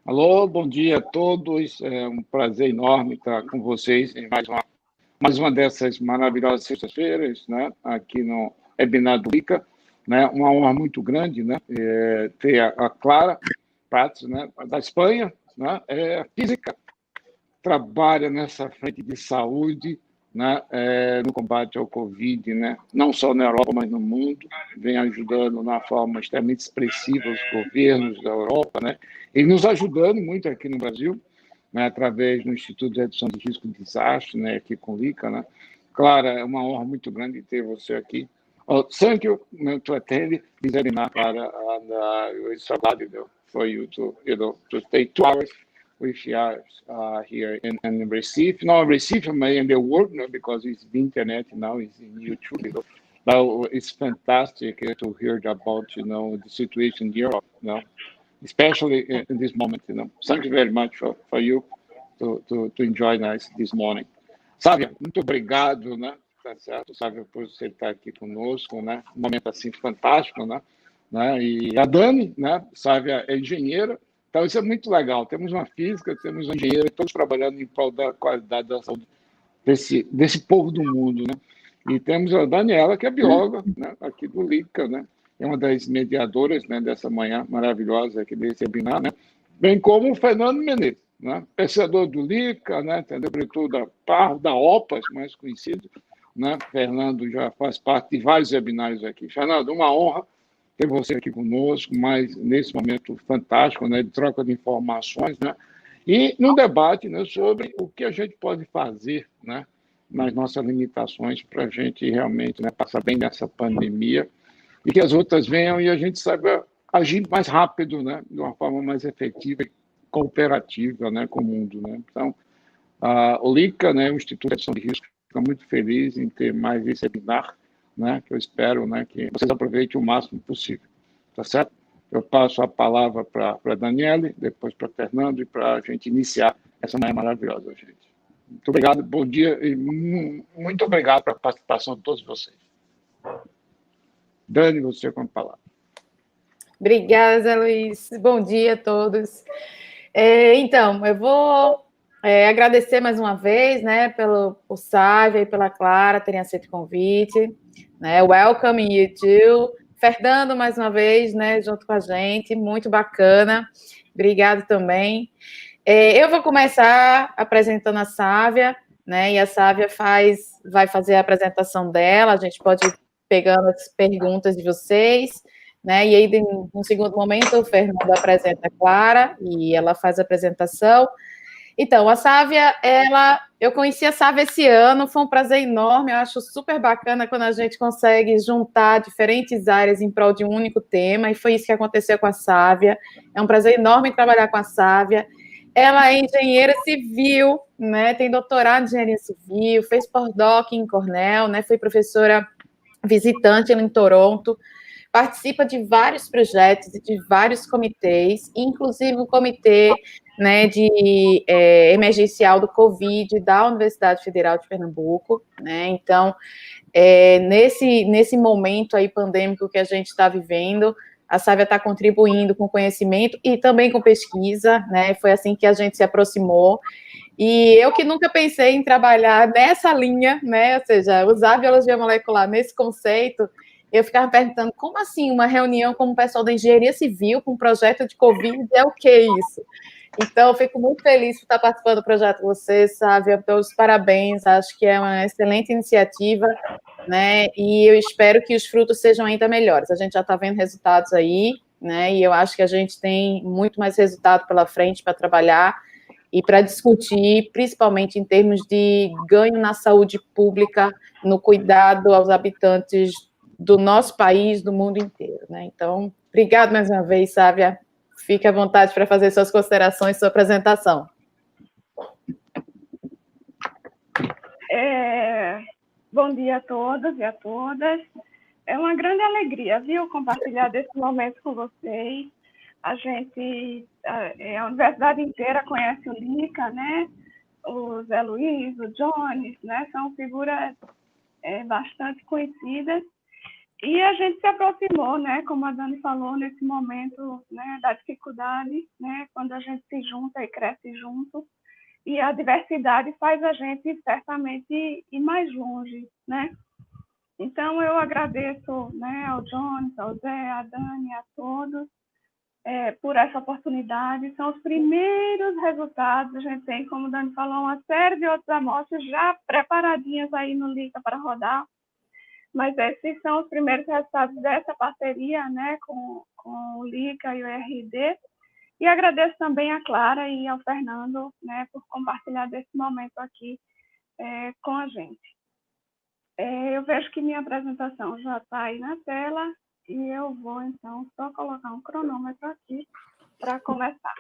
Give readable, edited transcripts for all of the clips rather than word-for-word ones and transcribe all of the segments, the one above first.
Alô, bom dia a todos. É um prazer enorme estar com vocês em mais uma dessas maravilhosas sextas-feiras, né? Aqui no webinar do LIKA, né? Uma honra muito grande, né? Ter a Clara Prats, né? Da Espanha, né? Física, trabalha nessa frente de saúde, né? No combate ao Covid, né? Não só na Europa, mas no mundo, vem ajudando na forma extremamente expressiva os governos da Europa, né? E nos ajudando muito aqui no Brasil, né? Através do Instituto de Redução de Risco de Desastre, né? Aqui com o LIKA, né? Clara, é uma honra muito grande ter você aqui. Thank you to attend this webinar, Clara, and it's so glad for you to stay 2 hours with us here in Recife. Now, Recife may in the world, because it's the internet now, it's in YouTube. Now, it's fantastic to hear about, the situation in Europe, especially in this moment, Thank you very much for you to join us this morning. Sávia, muito obrigado, né? Tá certo, Sávia, por você estar aqui conosco, né? Um momento assim fantástico, né? E a Dani, né? Sávia é engenheira, então isso é muito legal. Temos uma física, temos uma engenheira, todos trabalhando em prol da qualidade da saúde desse povo do mundo, né? E temos a Daniela, que é bióloga, né? Aqui do LIKA, né? É uma das mediadoras, né? Dessa manhã maravilhosa aqui desse webinar, né? Bem como o Fernando Menezes, né? Pesquisador do LIKA, né? Diretor da OPAS, mais conhecido, né? Fernando já faz parte de vários webinários aqui. Fernando, uma honra ter você aqui conosco, mas nesse momento fantástico, né? De troca de informações, né? E num debate, né? Sobre o que a gente pode fazer, né? Nas nossas limitações para a gente realmente, né? Passar bem nessa pandemia e que as outras venham e a gente saiba agir mais rápido, né? De uma forma mais efetiva e cooperativa, né? Com o mundo, né? Então, o LIKA, né? O Instituto de Redução de Risco, fica muito feliz em ter mais esse webinar, né? Que eu espero, né? Que vocês aproveitem o máximo possível, tá certo? Eu passo a palavra para a Daniele, depois para Fernando e para a gente iniciar essa manhã maravilhosa, gente. Muito obrigado, bom dia e muito obrigado pela participação de todos vocês. Dani, você com a palavra. Obrigada, Zé Luiz. Bom dia a todos. Então, eu vou agradecer mais uma vez, né, pelo Sávia e pela Clara terem aceito o convite, né, welcome you too. Fernando, mais uma vez, né, junto com a gente, muito bacana. Obrigado também. Eu vou começar apresentando a Sávia, né, e a Sávia vai fazer a apresentação dela, a gente pode ir pegando as perguntas de vocês, né, e aí, num segundo momento, o Fernando apresenta a Clara, e ela faz a apresentação. Então, a Sávia, eu conheci a Sávia esse ano, foi um prazer enorme, eu acho super bacana quando a gente consegue juntar diferentes áreas em prol de um único tema, e foi isso que aconteceu com a Sávia. É um prazer enorme trabalhar com a Sávia. Ela é engenheira civil, né, tem doutorado em engenharia civil, fez pós-doc em Cornell, né, foi professora visitante em Toronto, participa de vários projetos e de vários comitês, inclusive o comitê, né, de emergencial do Covid da Universidade Federal de Pernambuco, né, então, nesse momento aí pandêmico que a gente está vivendo, a Sávia está contribuindo com conhecimento e também com pesquisa, né, foi assim que a gente se aproximou, e eu que nunca pensei em trabalhar nessa linha, né, ou seja, usar a biologia molecular nesse conceito, eu ficava perguntando, como assim uma reunião com o pessoal da Engenharia Civil com um projeto de Covid, é o que isso? Então, eu fico muito feliz por estar participando do projeto com vocês, Sávia, todos os parabéns, acho que é uma excelente iniciativa, né, e eu espero que os frutos sejam ainda melhores. A gente já está vendo resultados aí, né, e eu acho que a gente tem muito mais resultado pela frente para trabalhar e para discutir, principalmente em termos de ganho na saúde pública, no cuidado aos habitantes do nosso país, do mundo inteiro, né? Então, obrigado mais uma vez, Sávia. Fique à vontade para fazer suas considerações, sua apresentação. Bom dia a todos e a todas. É uma grande alegria, viu, compartilhar desse momento com vocês. A universidade inteira conhece o LIKA, né? O Zé Luiz, o Jones, né? São figuras bastante conhecidas. E a gente se aproximou, né, como a Dani falou, nesse momento, né, da dificuldade, né, quando a gente se junta e cresce junto, e a diversidade faz a gente certamente ir mais longe, né? Então, eu agradeço, né, ao Jones, ao Zé, à Dani, a todos, por essa oportunidade. São os primeiros resultados. A gente tem, como o Dani falou, uma série de outras amostras já preparadinhas aí no LIKA para rodar, mas esses são os primeiros resultados dessa parceria, né, com o LIKA e o RD. E agradeço também a Clara e ao Fernando, né, por compartilhar desse momento aqui com a gente. Eu vejo que minha apresentação já está aí na tela e eu vou, então, só colocar um cronômetro aqui para começar.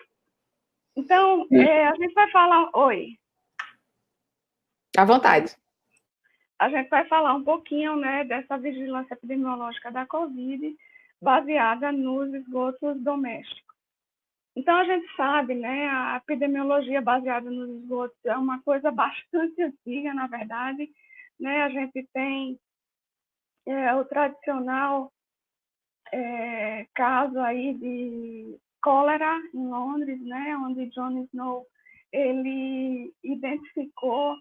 Então, a gente vai falar... Oi. À vontade. A gente vai falar um pouquinho, né, dessa vigilância epidemiológica da COVID baseada nos esgotos domésticos. Então, a gente sabe, né, a epidemiologia baseada nos esgotos é uma coisa bastante antiga, na verdade, né? A gente tem o tradicional caso aí de cólera em Londres, né, onde John Snow ele identificou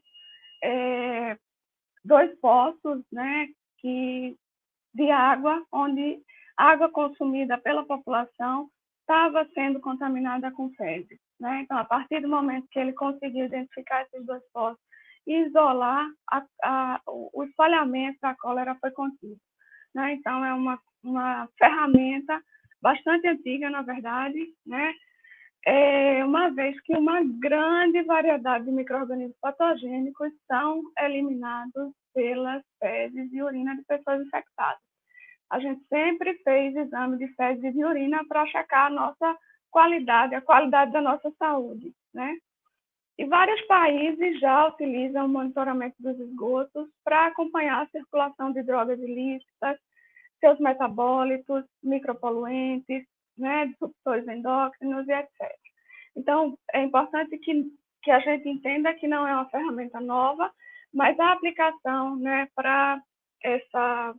2 poços, né, de água, onde a água consumida pela população estava sendo contaminada com fezes, né? Então, a partir do momento que ele conseguiu identificar esses 2 poços e isolar, o espalhamento da cólera foi contido, né? Então, é uma ferramenta bastante antiga, na verdade, né? Uma vez que uma grande variedade de micro-organismos patogênicos são eliminados pelas fezes e urina de pessoas infectadas. A gente sempre fez exame de fezes e de urina para checar a nossa qualidade, a qualidade da nossa saúde, né? E vários países já utilizam o monitoramento dos esgotos para acompanhar a circulação de drogas ilícitas, seus metabólitos, micropoluentes, né, disruptores endócrinos e etc. Então, é importante que a gente entenda que não é uma ferramenta nova, mas a aplicação, né, para essa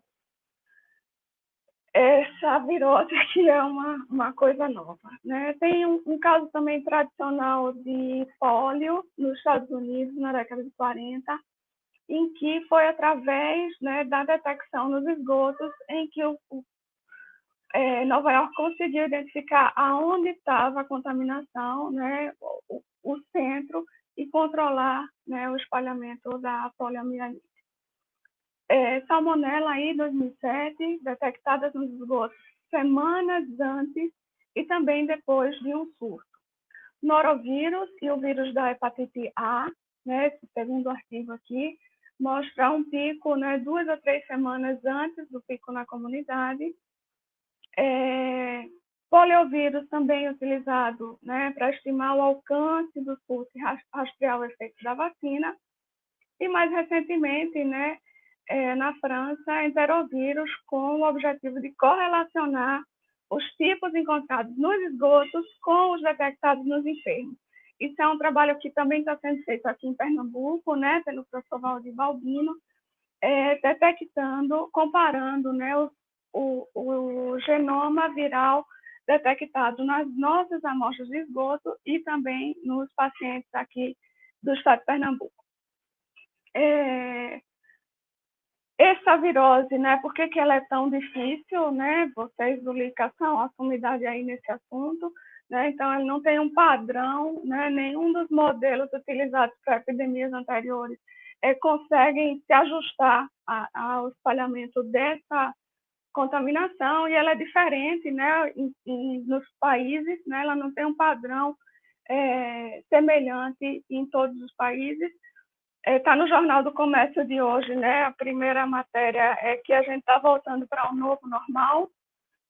virose aqui é uma coisa nova, né? Tem um caso também tradicional de pólio nos Estados Unidos, na década de 40, em que foi através, né, da detecção nos esgotos em que Nova York conseguiu identificar aonde estava a contaminação, né, o centro, e controlar, né, o espalhamento da poliomielite. Salmonella aí, 2007, detectadas nos esgotos semanas antes e também depois de um surto. Norovírus e o vírus da hepatite A, né, esse segundo artigo aqui, mostra um pico, né, 2 a 3 semanas antes do pico na comunidade. Poliovírus também utilizado, né, para estimar o alcance do surto e rastrear o efeito da vacina. E mais recentemente, né, na França, enterovírus com o objetivo de correlacionar os tipos encontrados nos esgotos com os detectados nos enfermos. Isso é um trabalho que também está sendo feito aqui em Pernambuco, né, pelo professor Valdir Balbino, detectando, comparando, né, o genoma viral detectado nas nossas amostras de esgoto e também nos pacientes aqui do estado de Pernambuco. Essa virose, né, por que ela é tão difícil, né? Vocês do LIKA são a sumidade aí nesse assunto, né? Então, ele não tem um padrão, né? Nenhum dos modelos utilizados para epidemias anteriores conseguem se ajustar ao espalhamento dessa contaminação, e ela é diferente, né, nos países, né? Ela não tem um padrão semelhante em todos os países. Está no Jornal do Comércio de hoje, né? A primeira matéria é que a gente está voltando para um novo normal,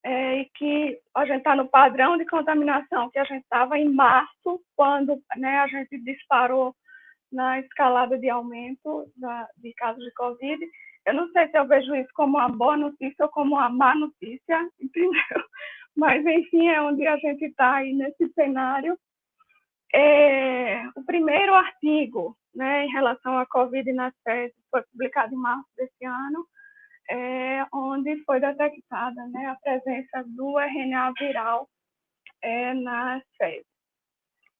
e que a gente está no padrão de contaminação que a gente estava em março, quando, né, a gente disparou na escalada de aumento de casos de Covid. Eu não sei se eu vejo isso como uma boa notícia ou como uma má notícia, entendeu? Mas, enfim, é onde a gente está aí nesse cenário. O primeiro artigo, né, em relação à Covid nas fezes foi publicado em março desse ano. onde foi detectada, né, a presença do RNA viral nas fezes.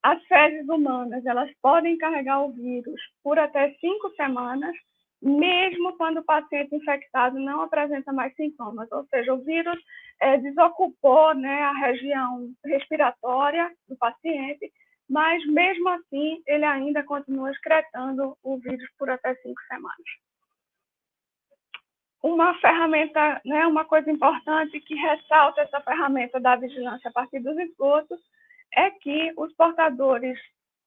As fezes humanas, elas podem carregar o vírus por até 5 semanas, mesmo quando o paciente infectado não apresenta mais sintomas, ou seja, o vírus desocupou, né, a região respiratória do paciente, mas mesmo assim ele ainda continua excretando o vírus por até 5 semanas. Uma ferramenta, né, uma coisa importante que ressalta essa ferramenta da vigilância a partir dos esgotos é que os portadores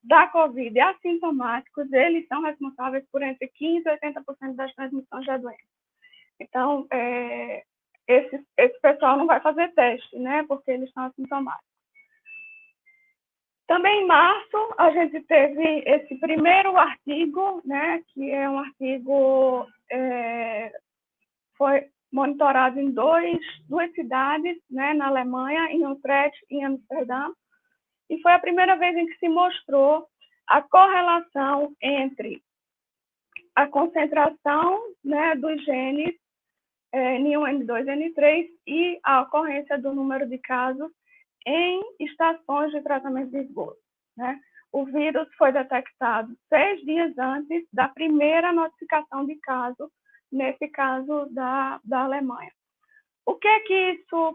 da COVID assintomáticos, eles são responsáveis por entre 15% e 80% das transmissões da doença. Então, esse pessoal não vai fazer teste, né, porque eles são assintomáticos. Também em março, a gente teve esse primeiro artigo, né, que é um artigo, foi monitorado em duas cidades, né, na Alemanha, em Utrecht e em Amsterdã, e foi a primeira vez em que se mostrou a correlação entre a concentração, né, dos genes N1, N2, N3 e a ocorrência do número de casos em estações de tratamento de esgoto, né? O vírus foi detectado 6 dias antes da primeira notificação de caso, nesse caso da Alemanha. Por que isso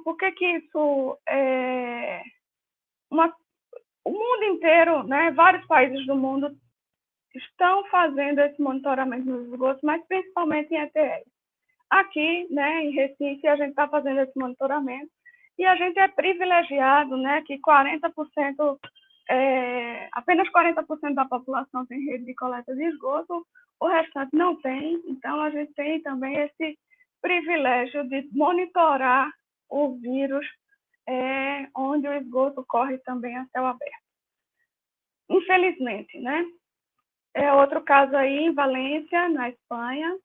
o mundo inteiro, né, vários países do mundo estão fazendo esse monitoramento nos esgotos, mas principalmente em ETS. Aqui, né, em Recife, a gente está fazendo esse monitoramento e a gente é privilegiado, né, que apenas 40% da população tem rede de coleta de esgoto, o restante não tem, então a gente tem também esse privilégio de monitorar o vírus onde o esgoto corre também a céu aberto. Infelizmente, né? Outro caso aí em Valência, na Espanha.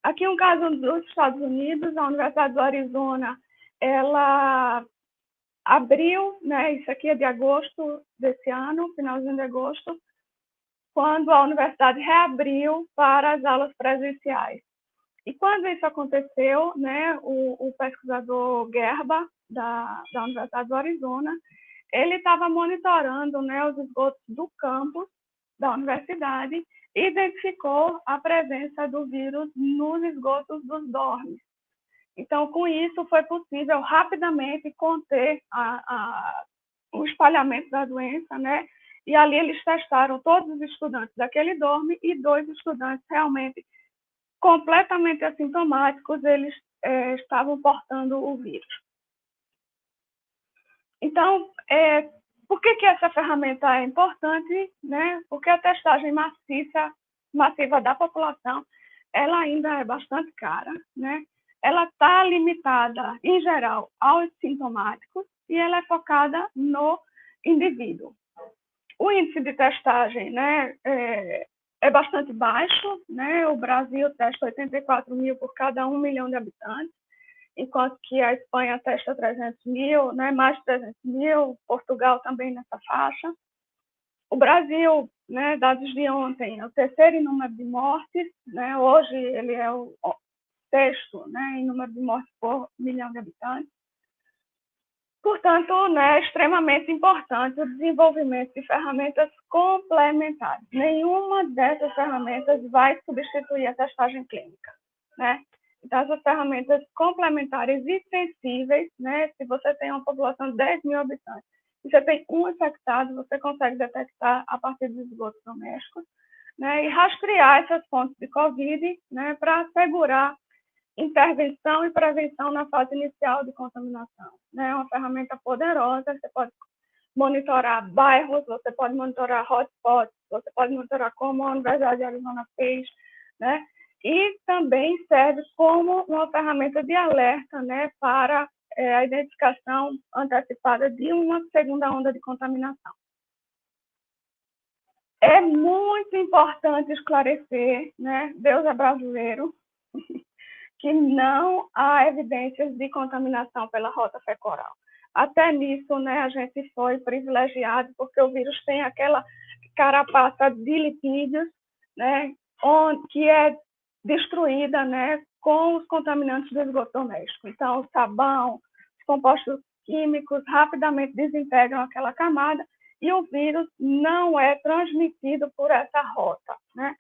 Aqui um caso dos Estados Unidos, a Universidade do Arizona, ela abriu, né? Isso aqui é de agosto desse ano, finalzinho de agosto, quando a universidade reabriu para as aulas presenciais. E quando isso aconteceu, né, o pesquisador Gerba, da Universidade do Arizona, ele estava monitorando, né, os esgotos do campus da universidade e identificou a presença do vírus nos esgotos dos dormes. Então, com isso, foi possível rapidamente conter o espalhamento da doença, né? E ali eles testaram todos os estudantes daquele dorme e 2 estudantes realmente completamente assintomáticos, eles estavam portando o vírus. Então, por que essa ferramenta é importante, né? Porque a testagem massiva da população, ela ainda é bastante cara, né? Ela está limitada, em geral, aos sintomáticos e ela é focada no indivíduo. O índice de testagem, né, é bastante baixo, né? O Brasil testa 84 mil por cada 1 milhão de habitantes, enquanto que a Espanha testa 300 mil, né, mais de 300 mil, Portugal também nessa faixa. O Brasil, né, dados de ontem, é o terceiro em número de mortes, né, hoje ele é o sexto, né, em número de mortes por milhão de habitantes. Portanto, né, é extremamente importante o desenvolvimento de ferramentas complementares. Nenhuma dessas ferramentas vai substituir a testagem clínica, né? Então, essas ferramentas complementares e sensíveis, né? Se você tem uma população de 10 mil habitantes e você tem um infectado, você consegue detectar a partir dos esgotos domésticos, né? E rastrear essas fontes de COVID, né? Para assegurar intervenção e prevenção na fase inicial de contaminação. É uma ferramenta poderosa, você pode monitorar bairros, você pode monitorar hotspots, você pode monitorar como a Universidade de Arizona fez, né? E também serve como uma ferramenta de alerta, né, para a identificação antecipada de uma segunda onda de contaminação. É muito importante esclarecer, né, Deus é brasileiro, que não há evidências de contaminação pela rota fecal-oral. Até nisso, né, a gente foi privilegiado, porque o vírus tem aquela carapaça de lipídios, né, que é destruída, né, com os contaminantes do esgoto doméstico. Então, o sabão, os compostos químicos rapidamente desintegram aquela camada e o vírus não é transmitido por essa rota, né?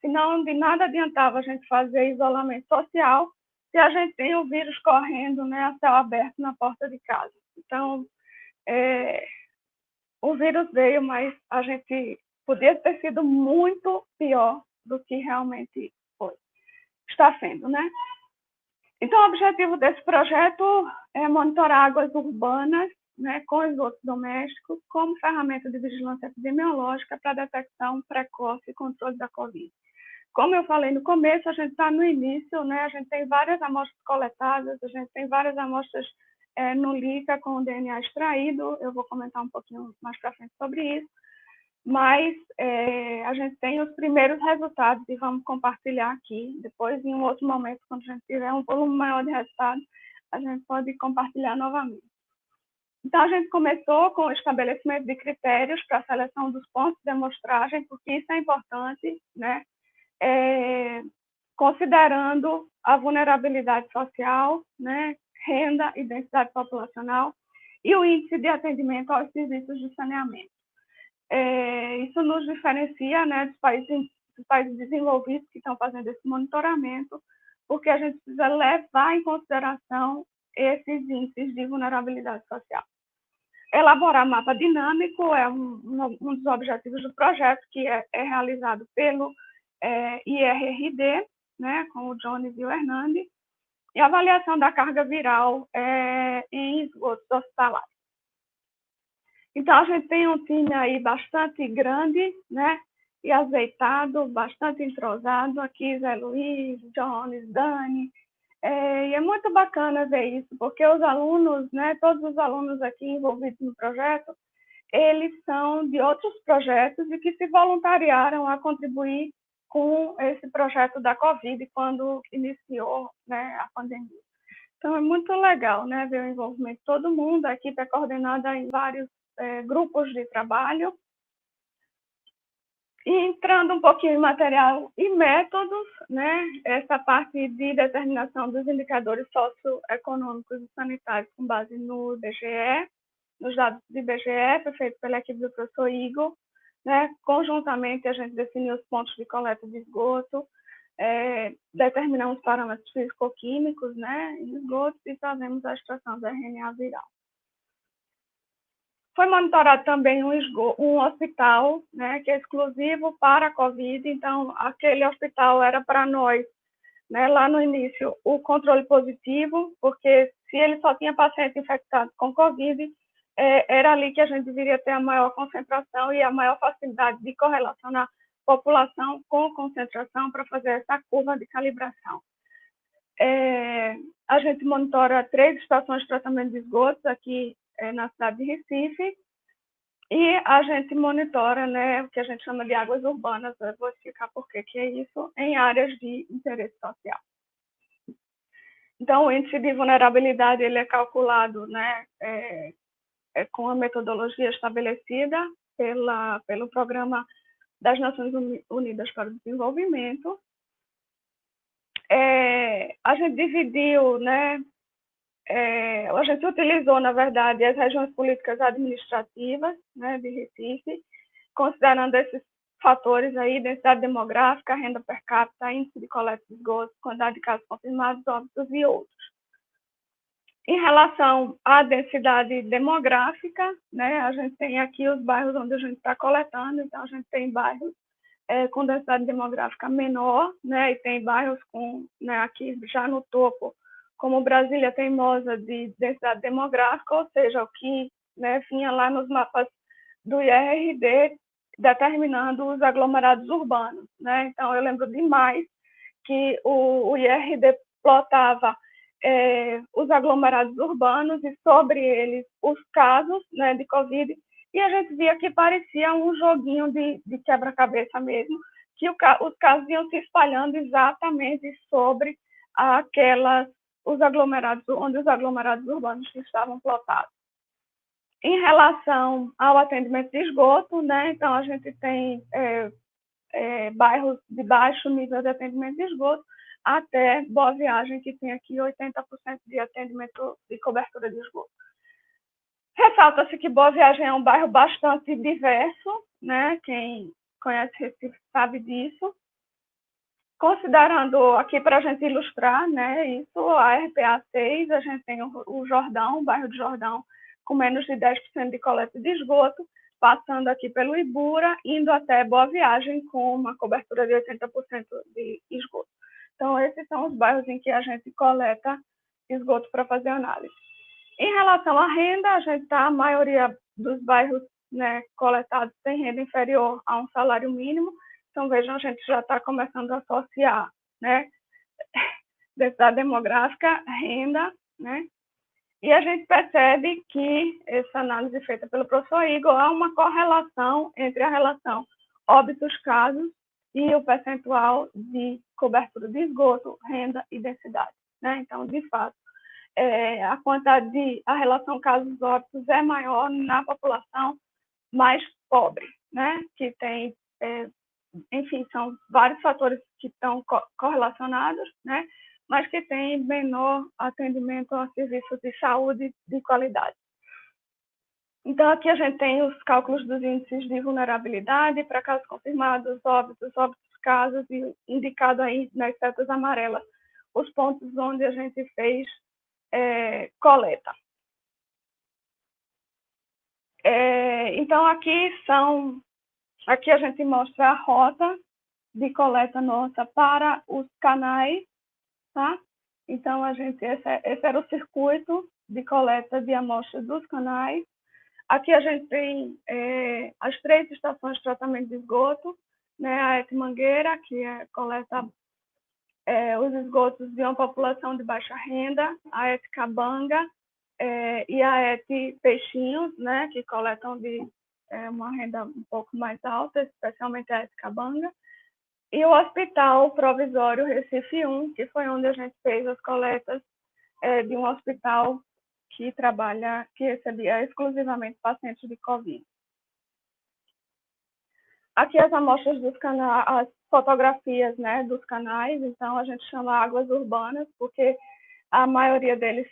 Senão, de nada adiantava a gente fazer isolamento social se a gente tem o vírus correndo, né, a céu aberto na porta de casa. Então, o vírus veio, mas a gente podia ter sido muito pior do que realmente foi. Está sendo, né? Então, o objetivo desse projeto é monitorar águas urbanas, né, com esgotos domésticos como ferramenta de vigilância epidemiológica para detecção precoce e controle da Covid. Como eu falei no começo, a gente está no início, né? A gente tem várias amostras coletadas, a gente tem várias amostras no LIKA com o DNA extraído, eu vou comentar um pouquinho mais para frente sobre isso, mas a gente tem os primeiros resultados e vamos compartilhar aqui. Depois, em um outro momento, quando a gente tiver um volume maior de resultados, a gente pode compartilhar novamente. Então, a gente começou com o estabelecimento de critérios para a seleção dos pontos de amostragem, porque isso é importante, né? Considerando a vulnerabilidade social, né? Renda e densidade populacional e o índice de atendimento aos serviços de saneamento. Isso nos diferencia, né, dos países desenvolvidos que estão fazendo esse monitoramento, porque a gente precisa levar em consideração esses índices de vulnerabilidade social. Elaborar mapa dinâmico é um dos objetivos do projeto, que é realizado pelo IRRD, né, com o Jones e o Hernandes, e avaliação da carga viral em esgotos hospitalares. Então, a gente tem um time aí bastante grande, né, e azeitado, bastante entrosado. Aqui, Zé Luiz, Jones, Dani. E é muito bacana ver isso, porque os alunos, né, todos os alunos aqui envolvidos no projeto, eles são de outros projetos e que se voluntariaram a contribuir com esse projeto da Covid quando iniciou, né, a pandemia. Então, é muito legal, né, ver o envolvimento de todo mundo. A equipe é coordenada em vários grupos de trabalho. E entrando um pouquinho em material e métodos, né, essa parte de determinação dos indicadores socioeconômicos e sanitários com base no IBGE, nos dados do IBGE, foi feito pela equipe do professor Igor, né? Conjuntamente, a gente definiu os pontos de coleta de esgoto, determinamos parâmetros físico-químicos, né, em esgotos e fazemos a extração do RNA viral. Foi monitorado também um hospital, né, que é exclusivo para a Covid. Então, aquele hospital era para nós, né, lá no início, o controle positivo, porque se ele só tinha paciente infectado com Covid, era ali que a gente deveria ter a maior concentração e a maior facilidade de correlacionar população com concentração para fazer essa curva de calibração. A gente monitora 3 estações de tratamento de esgotos aqui na cidade de Recife, e a gente monitora, né, o que a gente chama de águas urbanas. Eu vou explicar por que é isso, em áreas de interesse social. Então, o índice de vulnerabilidade ele é calculado, né, com a metodologia estabelecida pelo Programa das Nações Unidas para o Desenvolvimento. A gente dividiu, né, a gente utilizou, na verdade, as regiões políticas administrativas, né, de Recife, considerando esses fatores aí, densidade demográfica, renda per capita, índice de coleta de esgotos, quantidade de casos confirmados, óbitos e outros. Em relação à densidade demográfica, né, a gente tem aqui os bairros onde a gente está coletando. Então, a gente tem bairros com densidade demográfica menor, né, e tem bairros com, né, aqui já no topo, como Brasília Teimosa, de densidade demográfica, ou seja, o que, né, vinha lá nos mapas do IRRD, determinando os aglomerados urbanos, né? Então, eu lembro demais que o IRRD plotava os aglomerados urbanos e sobre eles os casos, né, de Covid, e a gente via que parecia um joguinho de quebra-cabeça mesmo, que os casos iam se espalhando exatamente sobre os aglomerados, onde os aglomerados urbanos estavam plotados. Em relação ao atendimento de esgoto, né, então a gente tem bairros de baixo nível de atendimento de esgoto, até Boa Viagem, que tem aqui 80% de atendimento de cobertura de esgoto. Ressalta-se que Boa Viagem é um bairro bastante diverso, né? Quem conhece Recife sabe disso. Considerando aqui para a gente ilustrar, né, isso, a RPA 6, a gente tem o Jordão, o bairro de Jordão, com menos de 10% de coleta de esgoto, passando aqui pelo Ibura, indo até Boa Viagem, com uma cobertura de 80% de esgoto. Então, esses são os bairros em que a gente coleta esgoto para fazer análise. Em relação à renda, a maioria dos bairros, né, coletados tem renda inferior a um salário mínimo. Então, vejam, a gente já está começando a associar, né, densidade demográfica, renda, né, e a gente percebe que essa análise feita pelo professor Igor há uma correlação entre a relação óbitos-casos e o percentual de cobertura de esgoto, renda e densidade, né? Então, de fato, a relação casos-óbitos é maior na população mais pobre, né, que tem enfim, são vários fatores que estão correlacionados, né? Mas que têm menor atendimento a serviços de saúde de qualidade. Então, aqui a gente tem os cálculos dos índices de vulnerabilidade para casos confirmados, óbitos, casos, e indicado aí nas setas amarelas os pontos onde a gente fez coleta. Então, aqui a gente mostra a rota de coleta nossa para os canais, tá? Então, esse era o circuito de coleta de amostras dos canais. Aqui a gente tem as 3 estações de tratamento de esgoto, né? A ET Mangueira, que coleta os esgotos de uma população de baixa renda, a ET Cabanga e a ET Peixinhos, né? Que coletam de uma renda um pouco mais alta, especialmente a ET Cabanga. E o Hospital Provisório Recife 1, que foi onde a gente fez as coletas de um hospital que recebia exclusivamente pacientes de Covid. Aqui as amostras dos canais, as fotografias, né, dos canais. Então, a gente chama águas urbanas, porque a maioria deles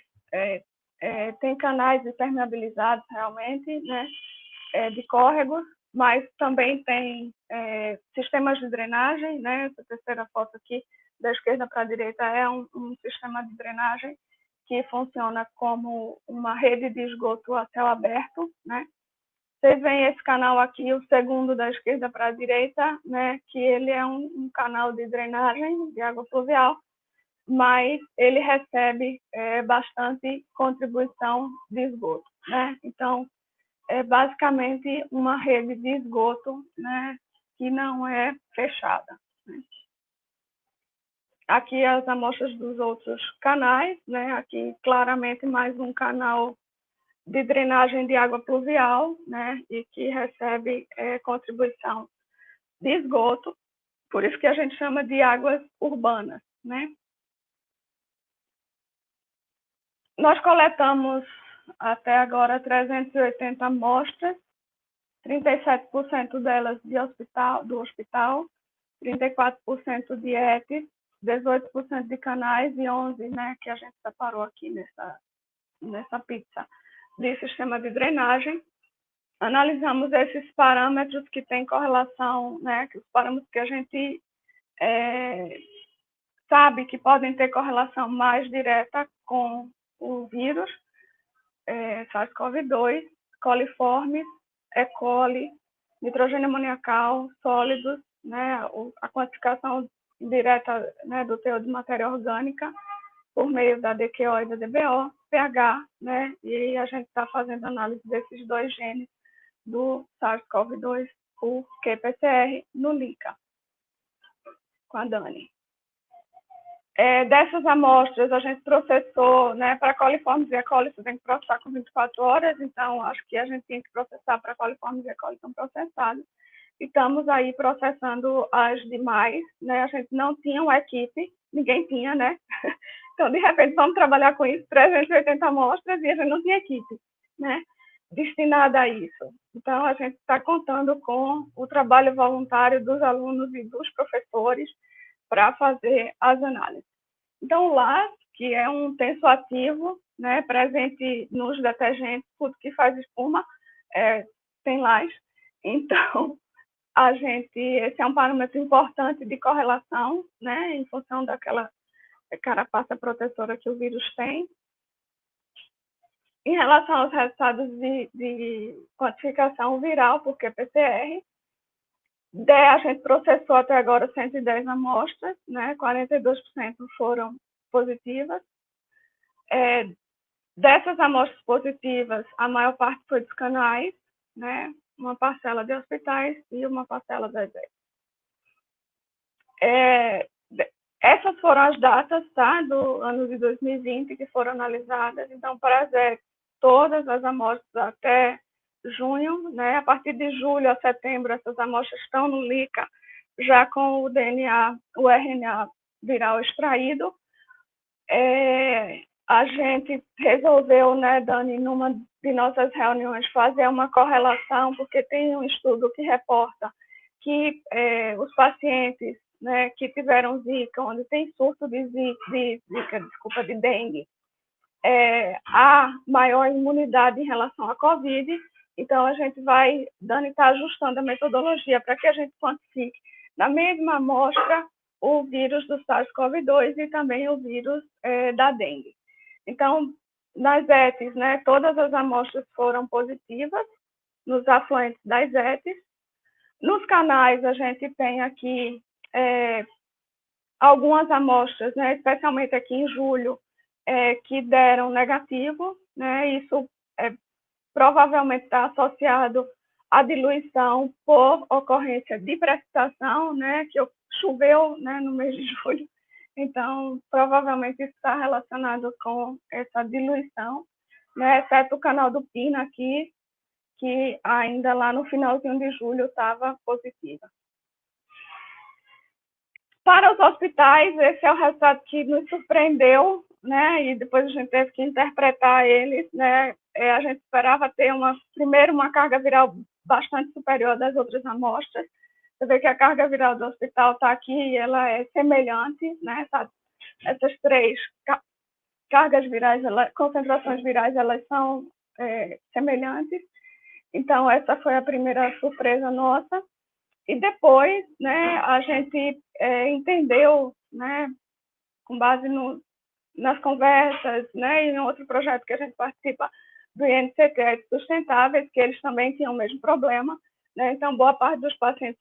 tem canais impermeabilizados realmente, né, de córregos, mas também tem sistemas de drenagem, né? Essa terceira foto aqui, da esquerda para a direita, é um sistema de drenagem que funciona como uma rede de esgoto a céu aberto, né? Vocês veem esse canal aqui, o segundo da esquerda para a direita, né? Que ele é um canal de drenagem de água pluvial, mas ele recebe bastante contribuição de esgoto, né? Então, é basicamente uma rede de esgoto, né, que não é fechada, né? Aqui as amostras dos outros canais, né? Aqui claramente mais um canal de drenagem de água pluvial, né? E que recebe contribuição de esgoto, por isso que a gente chama de águas urbanas, né? Nós coletamos até agora 380 amostras, 37% delas do hospital, 34% de ETs, 18% de canais e 11%, né, que a gente separou aqui nessa pizza, de sistema de drenagem. Analisamos esses parâmetros que têm correlação, né, os parâmetros que a gente sabe que podem ter correlação mais direta com o vírus, SARS-CoV-2, coliformes, E. coli, nitrogênio amoniacal, sólidos, né, a quantificação direta, né, do teor de matéria orgânica por meio da DQO e da DBO, pH, né, e aí a gente está fazendo análise desses 2 genes do SARS-CoV-2 por qPCR no LIKA, com a Dani. Dessas amostras, a gente processou, né, para coliformes e E. coli, você tem que processar com 24 horas, então acho que a gente tem que processar para coliformes e E. coli estão processados. E estamos aí processando as demais, né? A gente não tinha uma equipe, ninguém tinha, né? Então, de repente, vamos trabalhar com isso, 380 amostras, e a gente não tinha equipe, né, destinada a isso. Então, a gente está contando com o trabalho voluntário dos alunos e dos professores para fazer as análises. Então, o LAS, que é um tensoativo, né, presente nos detergentes, tudo que faz espuma tem LAS. Então, esse é um parâmetro importante de correlação, né, em função daquela carapaça protetora que o vírus tem. Em relação aos resultados de quantificação viral por qPCR, a gente processou até agora 110 amostras, né, 42% foram positivas. Dessas amostras positivas, a maior parte foi dos canais, né, uma parcela de hospitais e uma parcela das essas foram as datas, tá, do ano de 2020 que foram analisadas. Então, para todas as amostras até junho, né, a partir de julho a setembro, essas amostras estão no LIKA, já com o DNA, o RNA viral extraído. A gente resolveu, né, Dani, numa de nossas reuniões, fazer uma correlação, porque tem um estudo que reporta que os pacientes, né, que tiveram Zika, onde tem surto de dengue, há maior imunidade em relação à Covid. Então, a gente vai, Dani está ajustando a metodologia para que a gente quantifique na mesma amostra o vírus do SARS-CoV-2 e também o vírus da dengue. Então, nas ETs, né, todas as amostras foram positivas, nos afluentes das ETs. Nos canais, a gente tem aqui algumas amostras, né, especialmente aqui em julho, que deram negativo, né, isso provavelmente está associado à diluição por ocorrência de precipitação, né, que choveu, né, no mês de julho. Então, provavelmente isso está relacionado com essa diluição, né, exceto o canal do Pina aqui, que ainda lá no finalzinho de julho estava positiva. Para os hospitais, esse é o resultado que nos surpreendeu, né, e depois a gente teve que interpretar eles, né. A gente esperava ter primeiro uma carga viral bastante superior das outras amostras. Você vê que a carga viral do hospital está aqui e ela é semelhante, né, essas três cargas virais, concentrações virais, elas são semelhantes. Então, essa foi a primeira surpresa nossa. E depois, né, a gente entendeu, né, com base nas conversas, né, e em outro projeto que a gente participa do INCT Sustentáveis, que eles também tinham o mesmo problema, né. Então, boa parte dos pacientes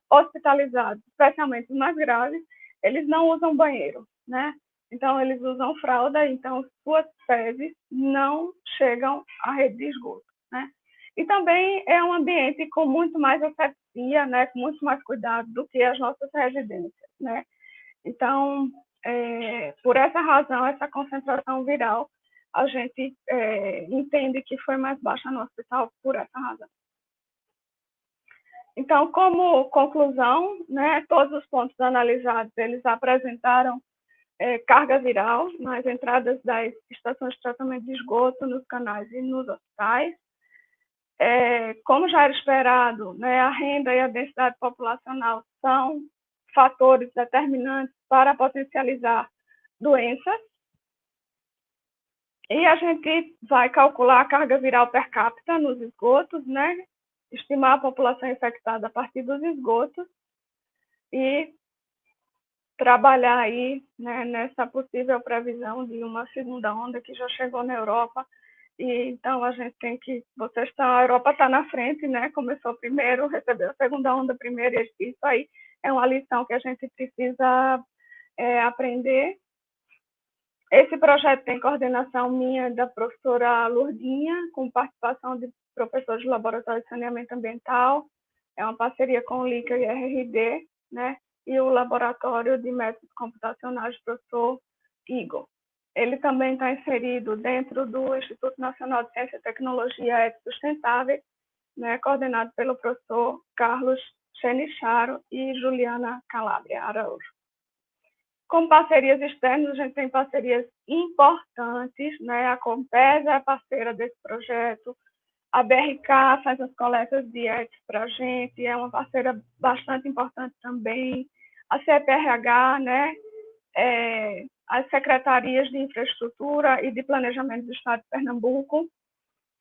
hospitalizados, especialmente os mais graves, eles não usam banheiro, né. Então, eles usam fralda, então suas fezes não chegam à rede de esgoto, né. E também é um ambiente com muito mais asepsia, né, com muito mais cuidado do que as nossas residências, né. Então, por essa razão, essa concentração viral, a gente entende que foi mais baixa no hospital por essa razão. Então, como conclusão, né, todos os pontos analisados, eles apresentaram carga viral nas entradas das estações de tratamento de esgoto, nos canais e nos hospitais. Como já era esperado, né, a renda e a densidade populacional são fatores determinantes para potencializar doenças. E a gente vai calcular a carga viral per capita nos esgotos, né, estimar a população infectada a partir dos esgotos e trabalhar aí, né, nessa possível previsão de uma segunda onda que já chegou na Europa. E então a gente tem que, a Europa está na frente, né? Começou primeiro, recebeu a segunda onda primeiro, e isso aí é uma lição que a gente precisa aprender. Esse projeto tem coordenação minha da professora Lourdinha, com participação de professores do Laboratório de Saneamento Ambiental, é uma parceria com o LIKA e RD, né? E o Laboratório de Métodos Computacionais do professor Igor. Ele também está inserido dentro do Instituto Nacional de Ciência e Tecnologia Ética Sustentável, né, coordenado pelo professor Carlos Chenicharo e Juliana Calabria Araújo. Com parcerias externas, a gente tem parcerias importantes, né? A Compesa é parceira desse projeto, a BRK faz as coletas de ETS para a gente, é uma parceira bastante importante também, a CPRH, né, as secretarias de infraestrutura e de planejamento do Estado de Pernambuco,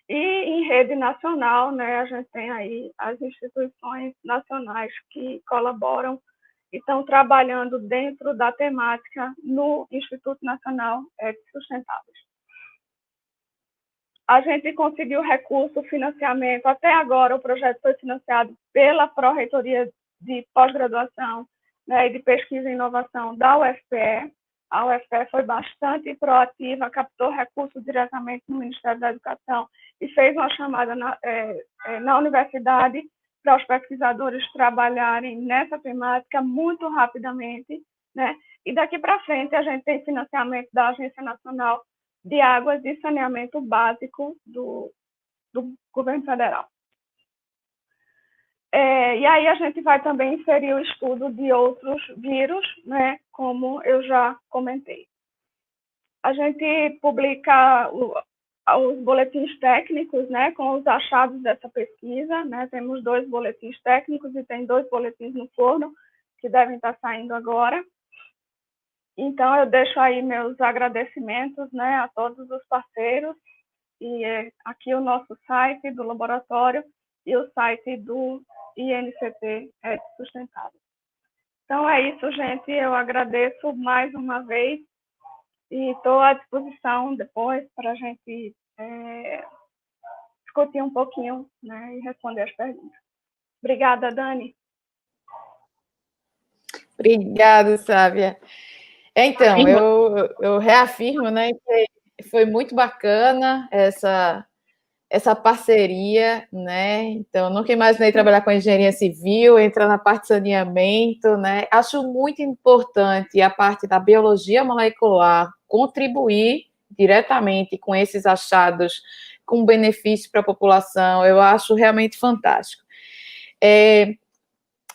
e em rede nacional, né, a gente tem aí as instituições nacionais que colaboram e estão trabalhando dentro da temática no Instituto Nacional de Sustentáveis. A gente conseguiu recurso, financiamento, até agora o projeto foi financiado pela Pró-Reitoria de Pós-Graduação, né, e de Pesquisa e Inovação da UFPE. A UFPE foi bastante proativa, captou recursos diretamente no Ministério da Educação e fez uma chamada na universidade para os pesquisadores trabalharem nessa temática muito rapidamente, né? E daqui para frente a gente tem financiamento da Agência Nacional de Águas e Saneamento Básico do governo federal. E aí a gente vai também inserir o estudo de outros vírus, né, como eu já comentei. A gente publica os boletins técnicos, né, com os achados dessa pesquisa, né, temos 2 boletins técnicos e tem 2 boletins no forno, que devem estar saindo agora. Então, eu deixo aí meus agradecimentos, né, a todos os parceiros, e aqui o nosso site do laboratório e o site do INCT Sustentável. Então, é isso, gente. Eu agradeço mais uma vez e estou à disposição depois para a gente discutir um pouquinho, né, e responder as perguntas. Obrigada, Dani. Obrigada, Sávia. Então, eu reafirmo, né, que foi muito bacana essa parceria, né? Então, nunca imaginei trabalhar com engenharia civil, entrar na parte de saneamento, né? Acho muito importante a parte da biologia molecular contribuir diretamente com esses achados, com benefício para a população. Eu acho realmente fantástico.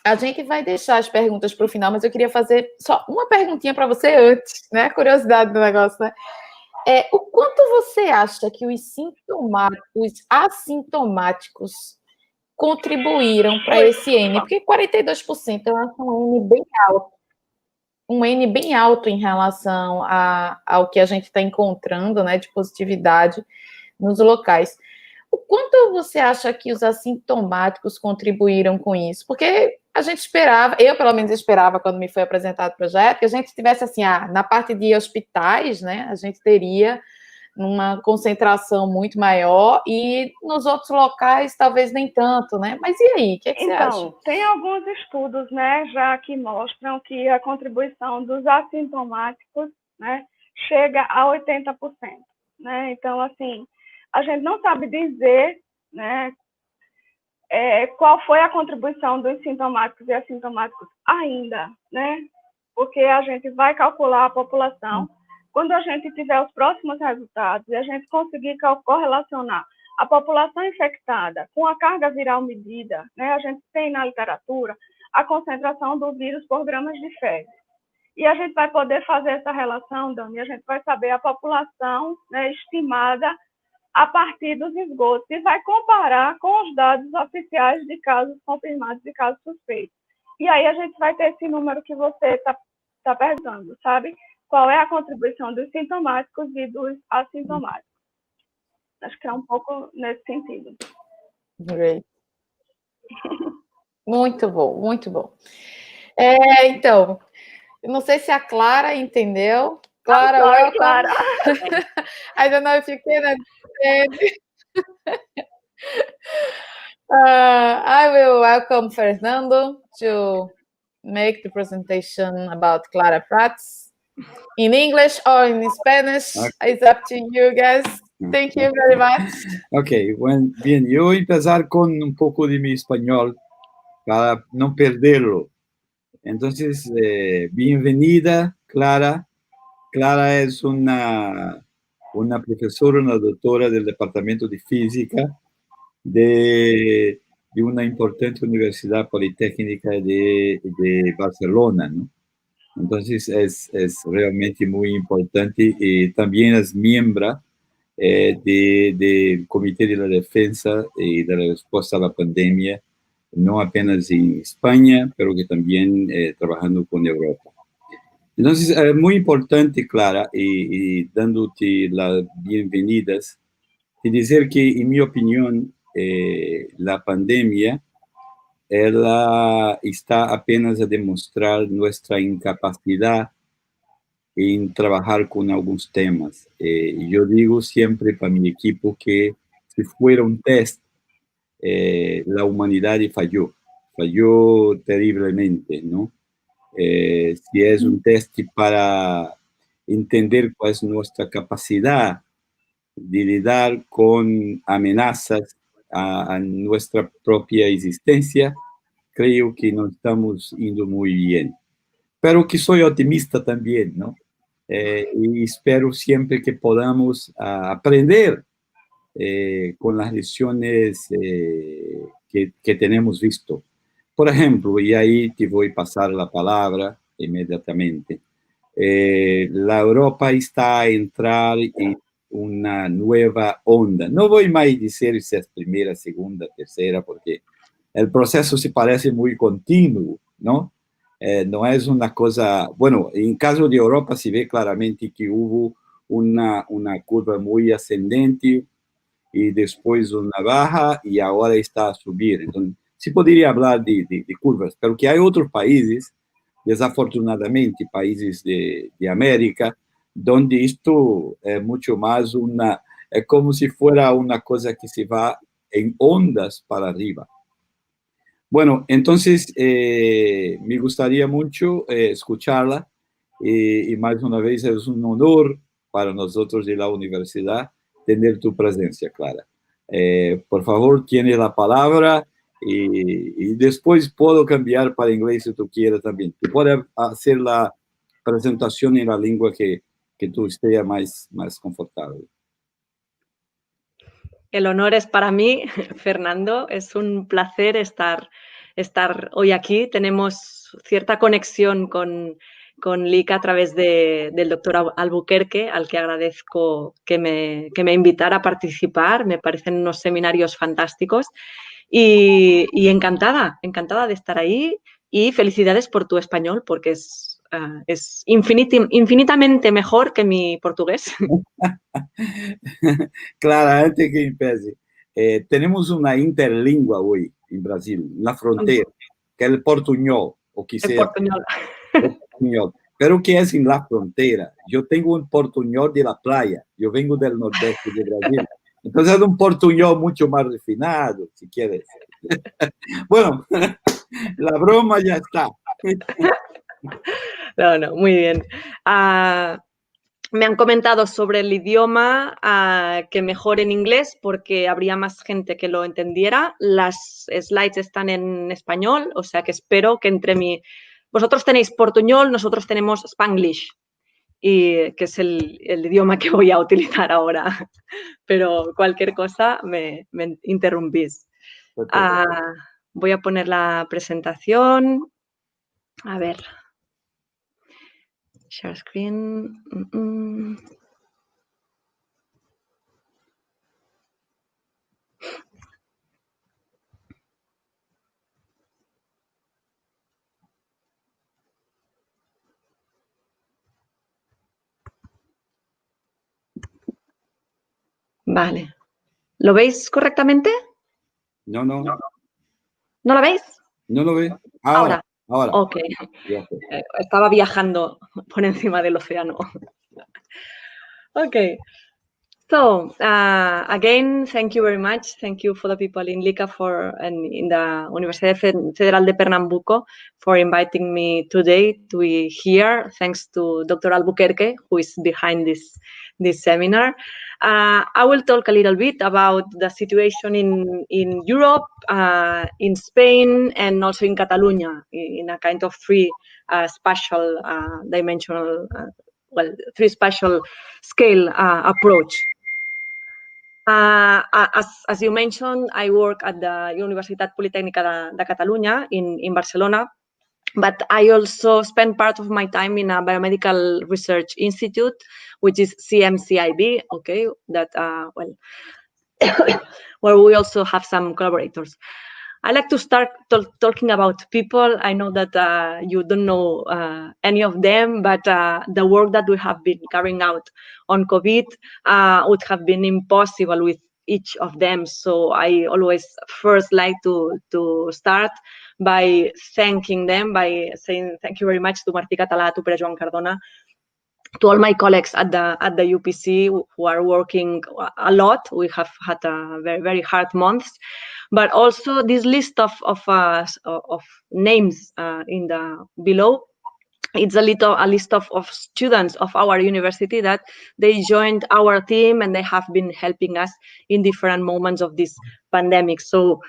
A gente vai deixar as perguntas para o final, mas eu queria fazer só uma perguntinha para você antes, né? Curiosidade do negócio, né? O quanto você acha que os assintomáticos contribuíram para esse N? Porque 42% eu acho um N bem alto. Um N bem alto em relação ao que a gente está encontrando, né, de positividade nos locais. O quanto você acha que os assintomáticos contribuíram com isso? Porque a gente esperava, eu pelo menos esperava quando me foi apresentado o projeto, que a gente tivesse assim, na parte de hospitais, né, a gente teria uma concentração muito maior e nos outros locais talvez nem tanto, né? Mas e aí, o que você acha? Então, tem alguns estudos, né, já que mostram que a contribuição dos assintomáticos, né, chega a 80%, né? Então, assim, a gente não sabe dizer, né, qual foi a contribuição dos sintomáticos e assintomáticos ainda, né? Porque a gente vai calcular a população. Quando a gente tiver os próximos resultados e a gente conseguir correlacionar a população infectada com a carga viral medida, né? A gente tem na literatura a concentração do vírus por gramas de fezes. E a gente vai poder fazer essa relação, Dani, a gente vai saber a população, né, estimada a partir dos esgotos e vai comparar com os dados oficiais de casos confirmados e casos suspeitos. E aí a gente vai ter esse número que você está perguntando, sabe? Qual é a contribuição dos sintomáticos e dos assintomáticos? Acho que é um pouco nesse sentido. Great. Muito bom, muito bom. Então, eu não sei se a Clara entendeu. Clara, welcome. Clara. I don't know if you can understand. I will welcome Fernando to make the presentation about Clara Prats. In English or in Spanish, okay. It's up to you guys. Thank you very much. Ok, bueno, bien, yo voy a empezar con un poco de mi español para no perderlo. Entonces, bienvenida, Clara. Clara es una profesora, una doctora del Departamento de Física de una importante universidad politécnica de Barcelona, ¿no? Entonces, es realmente muy importante y también es miembro del Comité de la Defensa y de la Respuesta a la Pandemia no apenas en España, pero que también trabajando con Europa. Entonces, es muy importante, Clara, y dándote las bienvenidas, y decir que, en mi opinión, la pandemia ela está apenas a demonstrar nuestra incapacidad en trabajar con algunos temas. Yo digo siempre para mi equipo que si fuera un test, la humanidad falló terriblemente, ¿no? Si es un test para entender cuál es nuestra capacidad de lidar con amenazas a nuestra propia existencia, creo que no estamos yendo muy bien. Pero que soy optimista también, ¿no? Y espero siempre que podamos aprender con las lecciones que tenemos visto. Por ejemplo, y ahí te voy a pasar la palabra inmediatamente, la Europa está a entrar en una nueva onda. No voy más a decir si es primera, segunda, tercera, porque el proceso se parece muy continuo, ¿no? No es una cosa, bueno, en caso de Europa se ve claramente que hubo una curva muy ascendente y después una baja y ahora está a subir. Entonces, sí podría hablar de curvas, pero que hay otros países, desafortunadamente, países de América, donde esto es mucho más es como si fuera una cosa que se va en ondas para arriba. Bueno, entonces me gustaría mucho escucharla y más una vez es un honor para nosotros de la universidad tener tu presencia, Clara. Por favor, tienes la palabra y después puedo cambiar para inglés si tú quieres también. Tú puedes hacer la presentación en la lengua que tú estés más confortable. El honor es para mí, Fernando. Es un placer estar hoy aquí. Tenemos cierta conexión con LIKA a través del doctor Albuquerque, al que agradezco que me invitara a participar. Me parecen unos seminarios fantásticos y encantada de estar ahí. Y felicidades por tu español, porque es infinitamente mejor que mi portugués. Clara, antes que empiece, tenemos una interlingua hoy en Brasil, la frontera, que es el portuñol, o que sea. El portuñol, pero que es en la frontera. Yo tengo un portuñol de la playa, yo vengo del nordeste de Brasil, entonces es un portuñol mucho más refinado, si quieres. Bueno, la broma ya está. No, muy bien. Me han comentado sobre el idioma que mejor en inglés porque habría más gente que lo entendiera. Las slides están en español, o sea que espero que vosotros tenéis portuñol, nosotros tenemos Spanglish, que es el idioma que voy a utilizar ahora. Pero cualquier cosa me interrumpís. Voy a poner la presentación. A ver. Share screen. Vale. ¿Lo veis correctamente? No. ¿No lo veis? No lo veo. Ahora. Ok. Yeah. Estaba viajando por encima del océano. Okay. So, again, thank you very much. Thank you for the people in LIKA and in the Universidad Federal de Pernambuco for inviting me today to be here. Thanks to Dr. Albuquerque, who is behind this seminar. I will talk a little bit about the situation in Europe, in Spain, and also in Catalonia, in a kind of three spatial dimensional, three spatial scale approach. As you mentioned, I work at the Universitat Politècnica de Catalunya in Barcelona, but I also spend part of my time in a biomedical research institute, which is CMCIB, okay, that, where we also have some collaborators. I like to start talking about people. I know that you don't know any of them, but the work that we have been carrying out on COVID would have been impossible with each of them. So I always first like to start by thanking them, by saying thank you very much to Martí Català, to Pere Joan Cardona, to all my colleagues at the UPC who are working a lot. We have had a very, very hard months, but also this list of names in the below. It's a list of students of our university that they joined our team and they have been helping us in different moments of this pandemic. So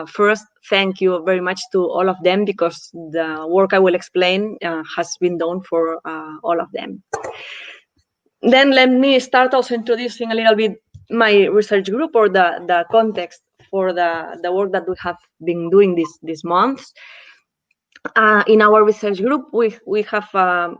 first, thank you very much to all of them, because the work I will explain has been done for all of them. Then let me start also introducing a little bit my research group, or the context for the work that we have been doing these months. In our research group, we have a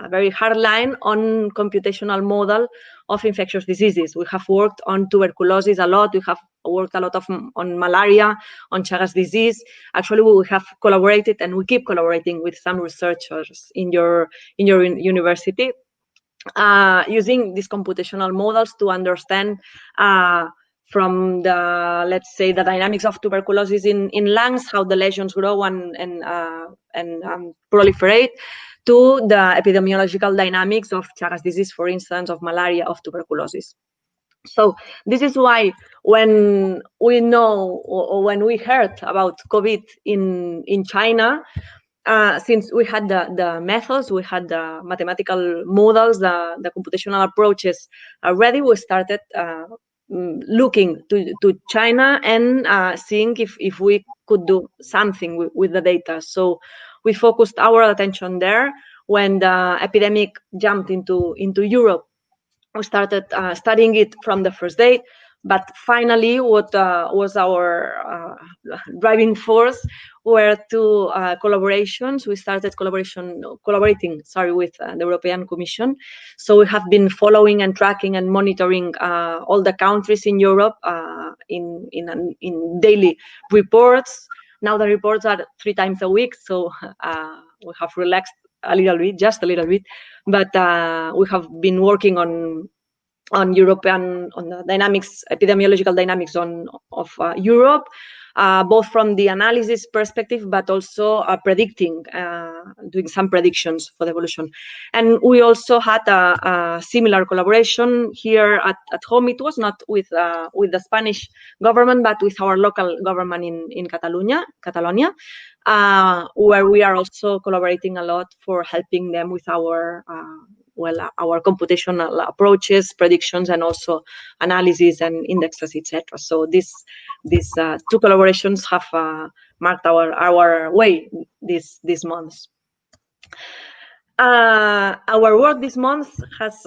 very hard line on computational model of infectious diseases. We have worked on tuberculosis a lot. We have worked a lot on malaria, on Chagas disease. Actually, we have collaborated and we keep collaborating with some researchers in your university, using these computational models to understand from the, let's say, the dynamics of tuberculosis in lungs, how the lesions grow and proliferate, to the epidemiological dynamics of Chagas disease, for instance, of malaria, of tuberculosis. So this is why when we know, or when we heard about COVID in China, since we had the methods, we had the mathematical models, the computational approaches already, we started looking to China and seeing if we could do something with the data. So we focused our attention there. When the epidemic jumped into Europe, we started studying it from the first day. But finally, what was our driving force were two collaborations. We started collaborating with the European Commission. So we have been following and tracking and monitoring all the countries in Europe in daily reports. Now the reports are 3 times a week, so we have relaxed a little bit, just a little bit. But we have been working on the dynamics, epidemiological dynamics of Europe, both from the analysis perspective, but also predicting, doing some predictions for the evolution. And we also had a similar collaboration here at home. It was not with the Spanish government, but with our local government in Catalonia, where we are also collaborating a lot for helping them with our computational approaches, predictions, and also analysis and indexes, etc. So these 2 collaborations have marked our way these months. Our work this month has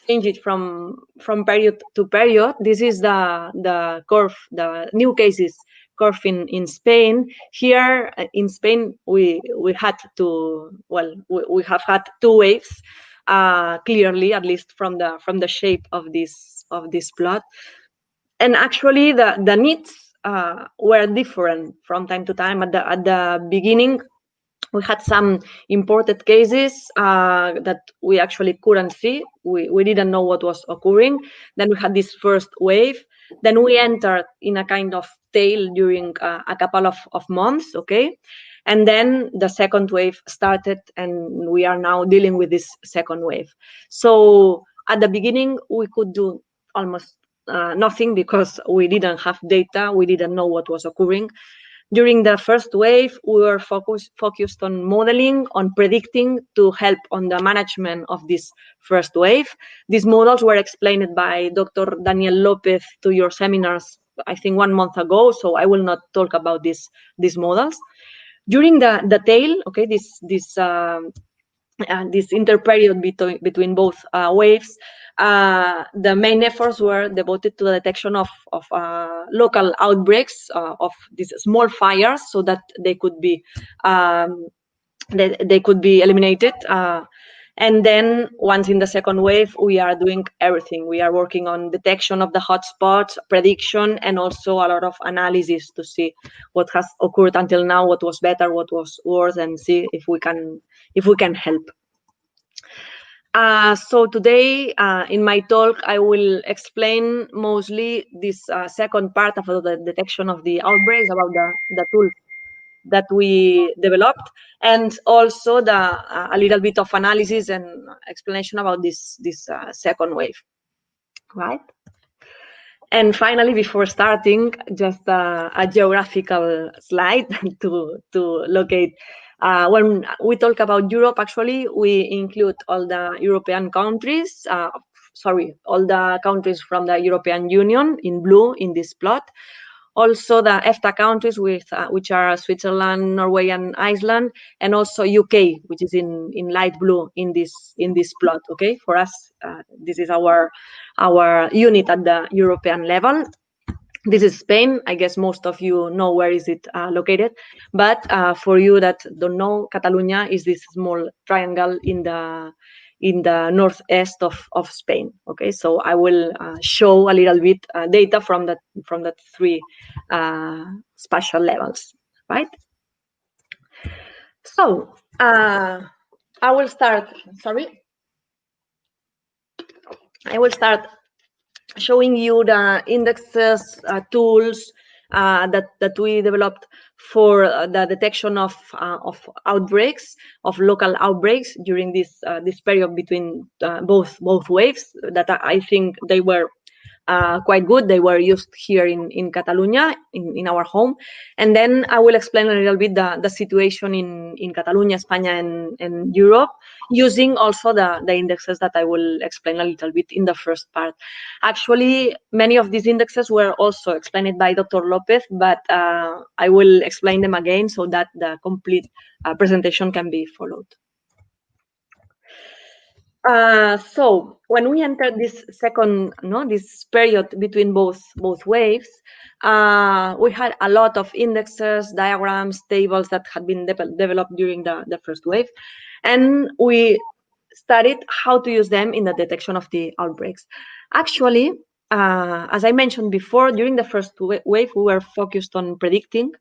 changed from period to period. This is the curve, the new cases curve in Spain. Here in Spain, we have had 2 waves. Clearly, at least from the shape of this plot, and actually the needs were different from time to time. At the beginning, we had some imported cases that we actually couldn't see. We didn't know what was occurring. Then we had this first wave. Then we entered in a kind of tail during a couple of months, okay? And then the second wave started, and we are now dealing with this second wave. So at the beginning, we could do almost nothing because we didn't have data. We didn't know what was occurring. During the first wave, we were focused on modeling, on predicting, to help on the management of this first wave. These models were explained by Dr. Daniel Lopez to your seminars, I think 1 month ago, so I will not talk about these models. During the tail, okay, this interperiod between both waves, the main efforts were devoted to the detection of local outbreaks of these small fires, so that they could be eliminated. And then once in the second wave, we are doing everything. We are working on detection of the hotspots, prediction, and also a lot of analysis to see what has occurred until now, what was better, what was worse, and see if we can help. So today, in my talk, I will explain mostly this second part of the detection of the outbreaks, about the tools that we developed, and also a little bit of analysis and explanation about this second wave, right? And finally, before starting, just a geographical slide to locate. When we talk about Europe, actually, we include all the European countries, all the countries from the European Union in blue in this plot. Also the EFTA countries, which are Switzerland, Norway, and Iceland, and also UK, which is in light blue in this plot. Okay, for us, this is our unit at the European level. This is Spain. I guess most of you know where is it located, but for you that don't know, Catalonia is this small triangle in the northeast of Spain. Okay, so I will show a little bit data from that three spatial levels, right? So I will start. I will start showing you the indexes, tools that we developed for the detection of outbreaks, of local outbreaks during this period between both waves. That I think they were quite good. They were used here in Catalonia, in our home. And then I will explain a little bit the situation in Catalonia, Spain, and Europe, using also the indexes that I will explain a little bit in the first part. Actually, many of these indexes were also explained by Dr. Lopez, but I will explain them again so that the complete presentation can be followed. So when we entered this this period between both waves, we had a lot of indexes, diagrams, tables that had been developed during the first wave, and we studied how to use them in the detection of the outbreaks. Actually, as I mentioned before, during the first wave, we were focused on predicting,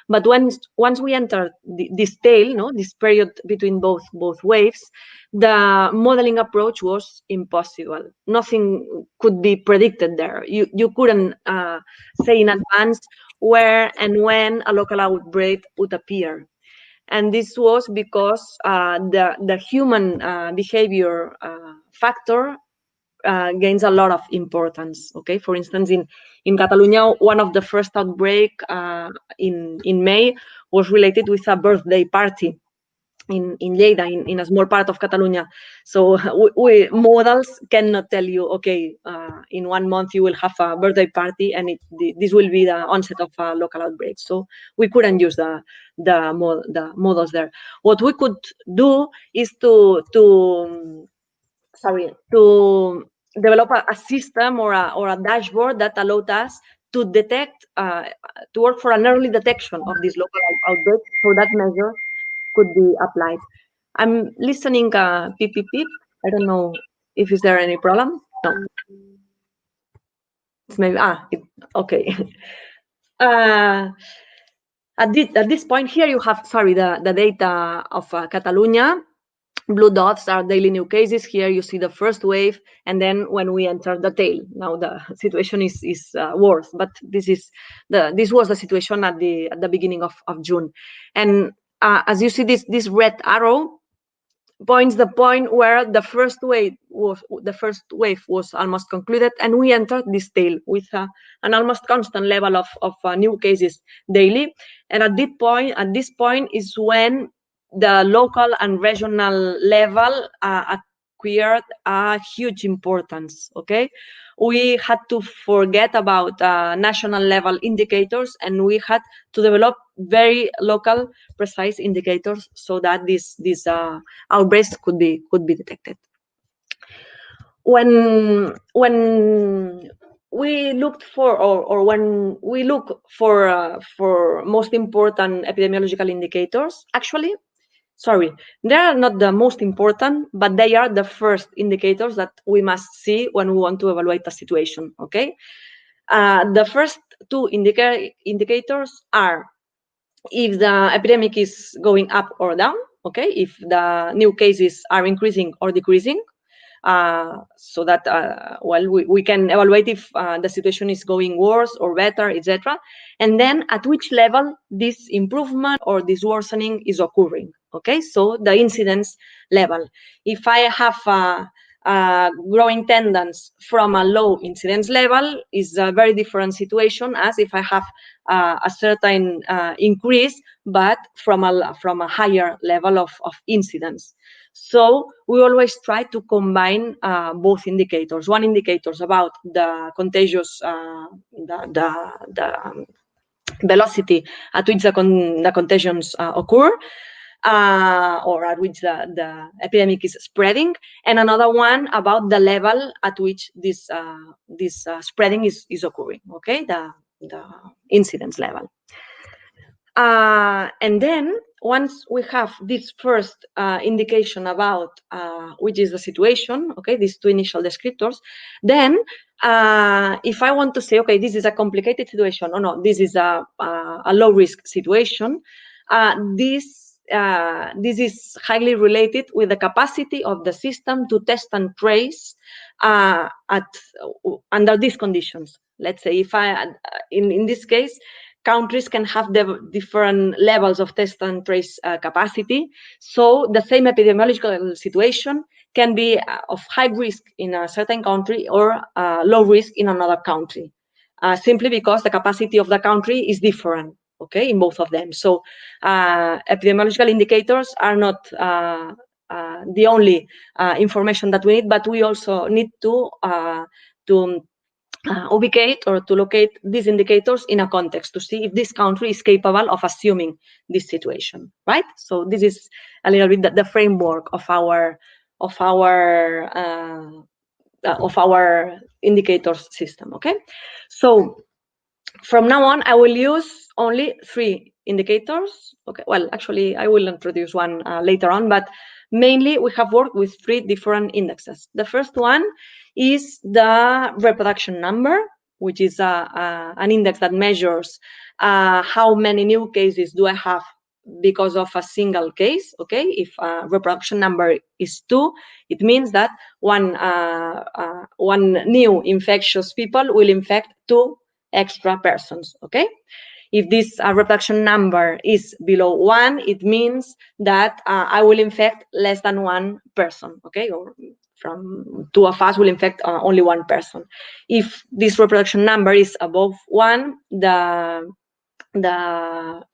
but once we entered this tail, this period between both waves, the modeling approach was impossible. Nothing could be predicted there. You couldn't say in advance where and when a local outbreak would appear. And this was because the human behavior factor gains a lot of importance. Okay, for instance, in Catalonia, one of the first outbreak in May was related with a birthday party in Lleida, in a small part of Catalonia. So models cannot tell you, okay, in 1 month you will have a birthday party and this will be the onset of a local outbreak. So we couldn't use the models there. What we could do is to develop a system or a dashboard that allowed us to detect, to work for an early detection of this local outbreak, so that measure could be applied. I'm listening beep, beep, beep. I don't know if is there any problem. No. It's maybe okay. At this point here, you have the data of Catalonia. Blue dots are daily new cases. Here you see the first wave, and then when we enter the tail, now the situation is worse. But this was the situation at the beginning of June, and as you see, this red arrow points the point where the first wave was almost concluded, and we entered this tail with an almost constant level of new cases daily. And at this point is when the local and regional level acquired a huge importance. Okay, we had to forget about national level indicators, and we had to develop very local, precise indicators so that these outbreaks could be detected. When we looked for, or when we look for most important epidemiological indicators, actually sorry, they are not the most important, but they are the first indicators that we must see when we want to evaluate a situation, okay? The first two indicators are if the epidemic is going up or down, okay? If the new cases are increasing or decreasing, so that, well, we can evaluate if the situation is going worse or better, etc. And then at which level this improvement or this worsening is occurring, okay? So the incidence level. If I have growing tendency from a low incidence level is a very different situation as if I have a certain increase, but from a higher level of incidence. So we always try to combine both indicators. One indicator is about the contagious, the velocity at which the contagions occur, or at which the epidemic is spreading, and another one about the level at which this spreading is occurring, okay, the incidence level. And then once we have this first indication about which is the situation, okay, these two initial descriptors, then if I want to say, okay, this is a complicated situation, or no, this is a low risk situation, this is highly related with the capacity of the system to test and trace under these conditions. Let's say if in this case, countries can have the different levels of test and trace capacity. So the same epidemiological situation can be of high risk in a certain country or low risk in another country, simply because the capacity of the country is different, okay, in both of them. So epidemiological indicators are not the only information that we need, but we also need to ubicate or to locate these indicators in a context to see if this country is capable of assuming this situation, right? So this is a little bit the framework of our indicators system, okay? So from now on, I will use only 3 indicators. Okay, well, actually, I will introduce one later on, but mainly we have worked with 3 different indexes. The first one is the reproduction number, which is an index that measures how many new cases do I have because of a single case, okay? If reproduction number is 2, it means that one new infectious people will infect 2 extra persons, okay? If this reproduction number is below 1, it means that I will infect less than 1 person, okay? Or from 2 of us will infect only 1 person. If this reproduction number is above 1, the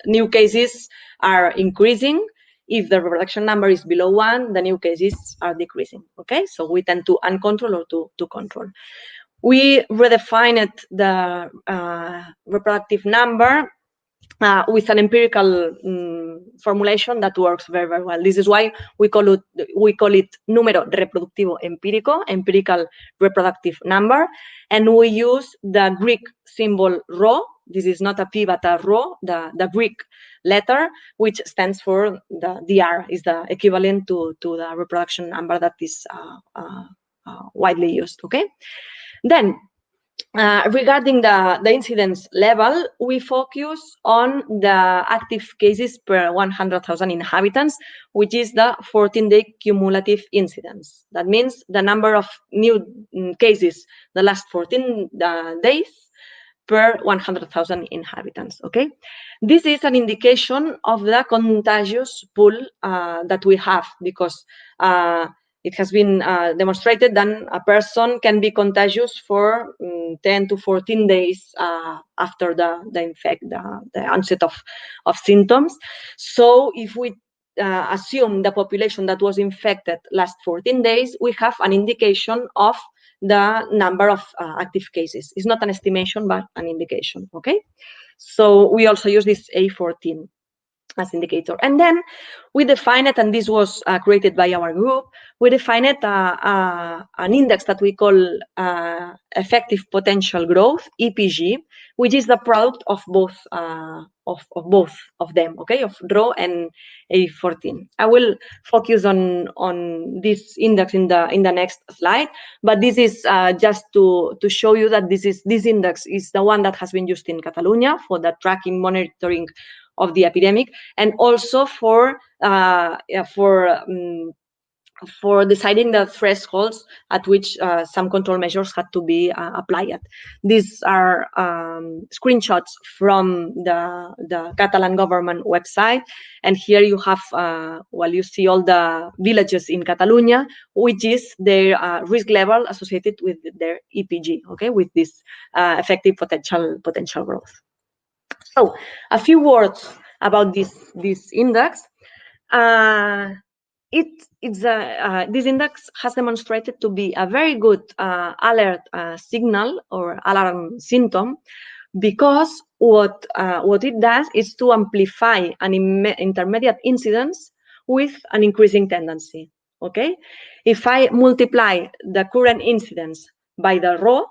new cases are increasing. If the reproduction number is below 1, the new cases are decreasing, okay? So we tend to uncontrol or to control. We redefined the reproductive number with an empirical formulation that works very, very well. This is why we call it número reproductivo empírico, empirical reproductive number, and we use the Greek symbol rho. This is not a P but a rho, the Greek letter, which stands for the R, is the equivalent to the reproduction number that is widely used, okay? Then, regarding the incidence level, we focus on the active cases per 100,000 inhabitants, which is the 14-day cumulative incidence. That means the number of new cases the last 14 days per 100,000 inhabitants, okay? This is an indication of the contagious pool that we have, because it has been demonstrated that a person can be contagious for 10 to 14 days after the onset of symptoms. So if we assume the population that was infected last 14 days, we have an indication of the number of active cases. It's not an estimation, but an indication, okay? So we also use this A14. as indicator. And then we define it, and this was created by our group, we define it an index that we call effective potential growth, EPG, which is the product of both of them, okay, of RO and A14. I will focus on this index in the next slide, but this is just to show you that this index is the one that has been used in Catalonia for the tracking, monitoring of the epidemic, and also for deciding the thresholds at which some control measures had to be applied. These are screenshots from the Catalan government website, and here you have, you see all the villages in Catalonia, which is their risk level associated with their EPG, okay, with this effective potential growth. So, a few words about this index. This index has demonstrated to be a very good alert signal or alarm symptom, because what it does is to amplify an intermediate incidence with an increasing tendency. Okay, if I multiply the current incidence by the RO,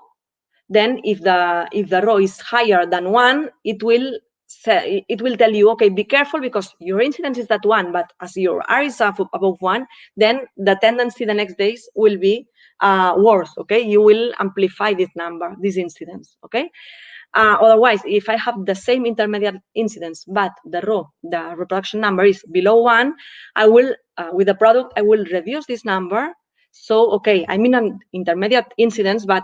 then if the RO is higher than 1, it will tell you, okay, be careful because your incidence is that 1, but as your R is above 1, then the tendency the next days will be worse, okay? You will amplify this number, this incidence, okay? Otherwise, if I have the same intermediate incidence, but the RO, the reproduction number, is below 1, I will, with the product, I will reduce this number. So, okay, I'm in an intermediate incidence, but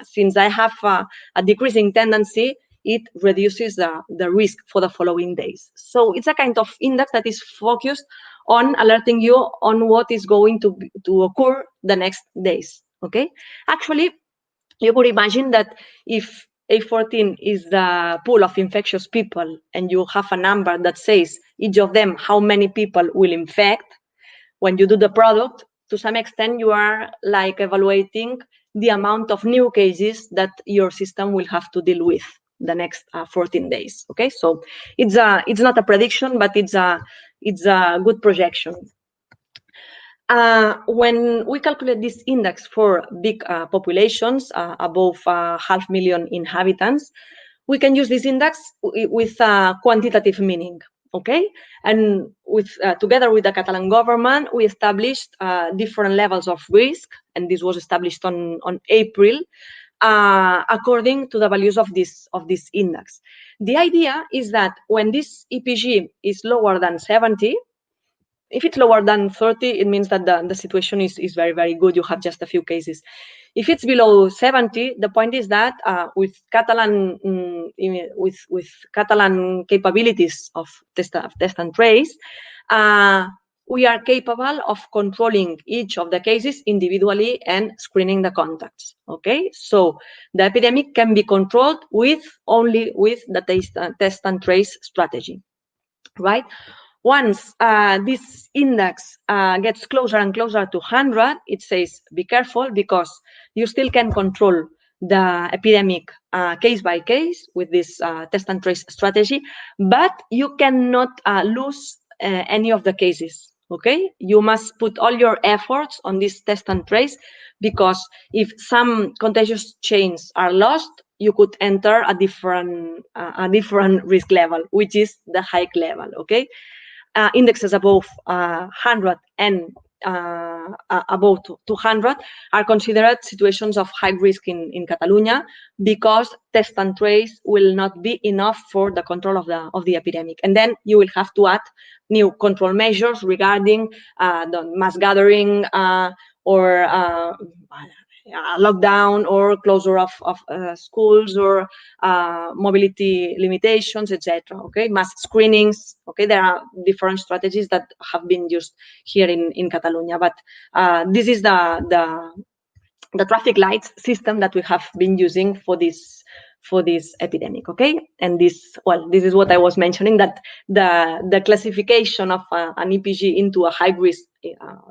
since I have a decreasing tendency, it reduces the risk for the following days. So it's a kind of index that is focused on alerting you on what is going to occur the next days, okay? Actually, you could imagine that if A14 is the pool of infectious people and you have a number that says each of them how many people will infect, when you do the product, to some extent, you are like evaluating the amount of new cases that your system will have to deal with the next 14 days. Okay, so it's not a prediction, but it's a good projection. When we calculate this index for big populations above 500,000 inhabitants, we can use this index with quantitative meaning. Okay, and together with the Catalan government, we established different levels of risk, and this was established on April, according to the values of this index. The idea is that when this EPG is lower than 70, if it's lower than 30, it means that the situation is very, very good. You have just a few cases. If it's below 70, the point is that with Catalan Catalan capabilities of test and trace, we are capable of controlling each of the cases individually and screening the contacts. Okay, so the epidemic can be controlled only with the test and trace strategy, right? Once this index gets closer and closer to 100, it says be careful because you still can control the epidemic case by case with this test and trace strategy, but you cannot lose any of the cases. Okay, you must put all your efforts on this test and trace, because if some contagious chains are lost, you could enter a different risk level, which is the high level. Okay. Indexes above 100 and above 200 are considered situations of high risk in Catalonia, because test and trace will not be enough for the control of the epidemic. And then you will have to add new control measures regarding the mass gathering or lockdown or closure of schools or mobility limitations, etc. Okay, mass screenings. Okay, there are different strategies that have been used here in Catalonia, but this is the traffic lights system that we have been using for this epidemic. Okay, and this is what I was mentioning, that the classification of an EPG into a high risk,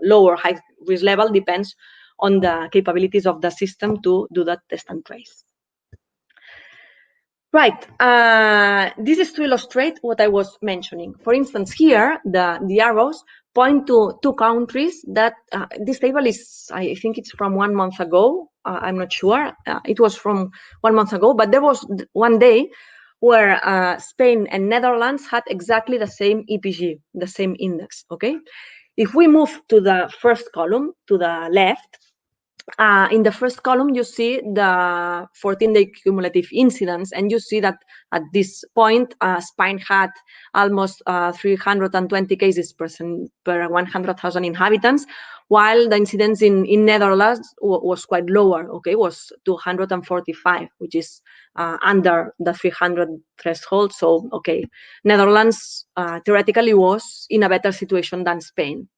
lower high risk level depends on the capabilities of the system to do that test and trace. Right. This is to illustrate what I was mentioning. For instance, here, the arrows point to two countries that this table is, I think it's from 1 month ago. I'm not sure. It was from 1 month ago, but there was one day where Spain and Netherlands had exactly the same EPG, the same index, okay? If we move to the first column, to the left, in the first column, you see the 14-day cumulative incidence, and you see that at this point, Spain had almost 320 cases per 100,000 inhabitants, while the incidence in Netherlands was quite lower, okay, was 245, which is under the 300 threshold. So, okay, Netherlands theoretically was in a better situation than Spain.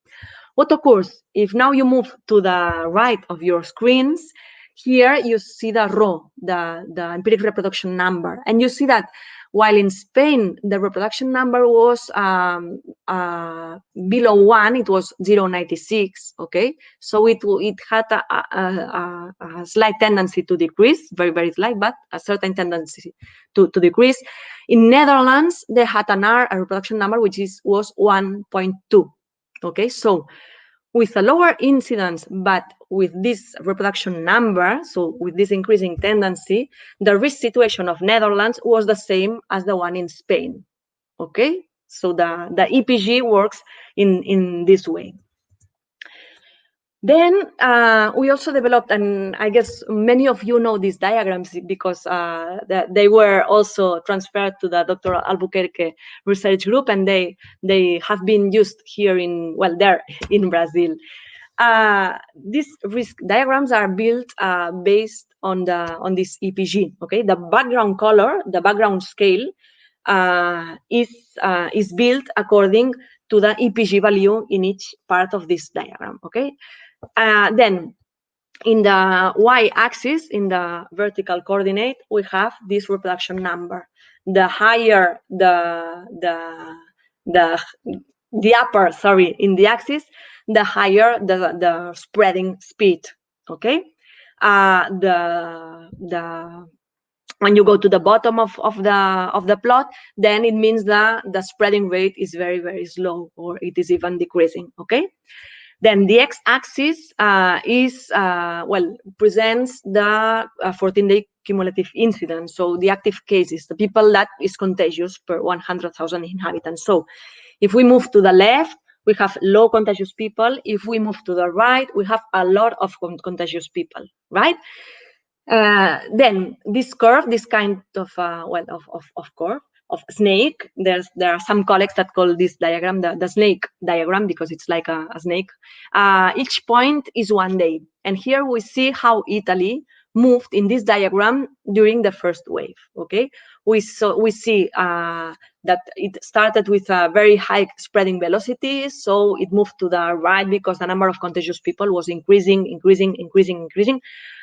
What occurs if now you move to the right of your screens? Here you see the row, the empiric reproduction number, and you see that while in Spain the reproduction number was below 1, it was 0.96. Okay, so it had a slight tendency to decrease, very, very slight, but a certain tendency to decrease. In Netherlands, they had a reproduction number which was 1.2. Okay, so with a lower incidence, but with this reproduction number, so with this increasing tendency, the risk situation of Netherlands was the same as the one in Spain. Okay, so the EPG works in this way. Then we also developed, and I guess many of you know these diagrams because they were also transferred to the Dr. Albuquerque research group, and they have been used here there in Brazil. These risk diagrams are built based on this EPG. Okay, the background color, the background scale is built according to the EPG value in each part of this diagram. Okay. Then in the y-axis, in the vertical coordinate, we have this reproduction number. The higher the upper, sorry, in the axis, the higher the spreading speed. Okay. When you go to the bottom of the plot, then it means that the spreading rate is very, very slow, or it is even decreasing. Okay. Then the x-axis presents the 14-day cumulative incidence. So the active cases, the people that is contagious per 100,000 inhabitants. So if we move to the left, we have low contagious people. If we move to the right, we have a lot of contagious people, right? Then this curve, this kind of curve, of snake, there are some colleagues that call this diagram the snake diagram because it's like a snake. Each point is 1 day, and here we see how Italy moved in this diagram during the first wave. Okay, we see that it started with a very high spreading velocity, so it moved to the right because the number of contagious people was increasing.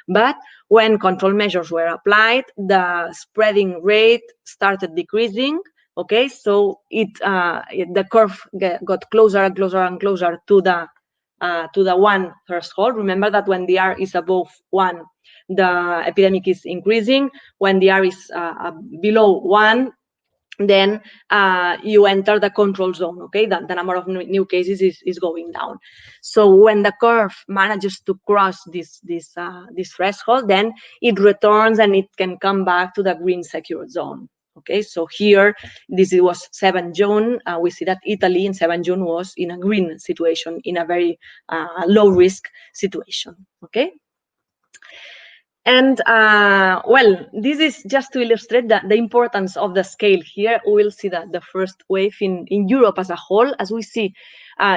But when control measures were applied, the spreading rate started decreasing. Okay, so the curve got closer and closer and closer to the 1 threshold. Remember that when the R is above 1, the epidemic is increasing. When the R is below 1, then you enter the control zone. Okay, the number of new cases is going down. So when the curve manages to cross this threshold, then it returns and it can come back to the green secure zone. Okay, so here this was 7 June. We see that Italy in 7 June was in a green situation, in a very low risk situation. Okay. And this is just to illustrate the importance of the scale here. We'll see that the first wave in Europe as a whole, as we see,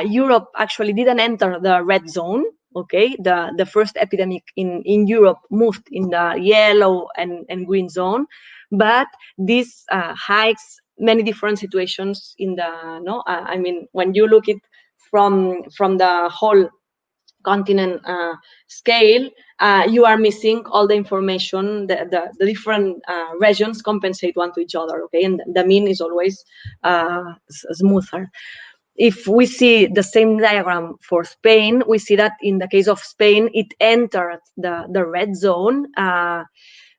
Europe actually didn't enter the red zone. Okay, the first epidemic in Europe moved in the yellow and green zone, but this hides many different situations in the I mean, when you look it from the whole continent scale, you are missing all the information. The different regions compensate one to each other. Okay, and the mean is always smoother. If we see the same diagram for Spain, we see that in the case of Spain, it entered the red zone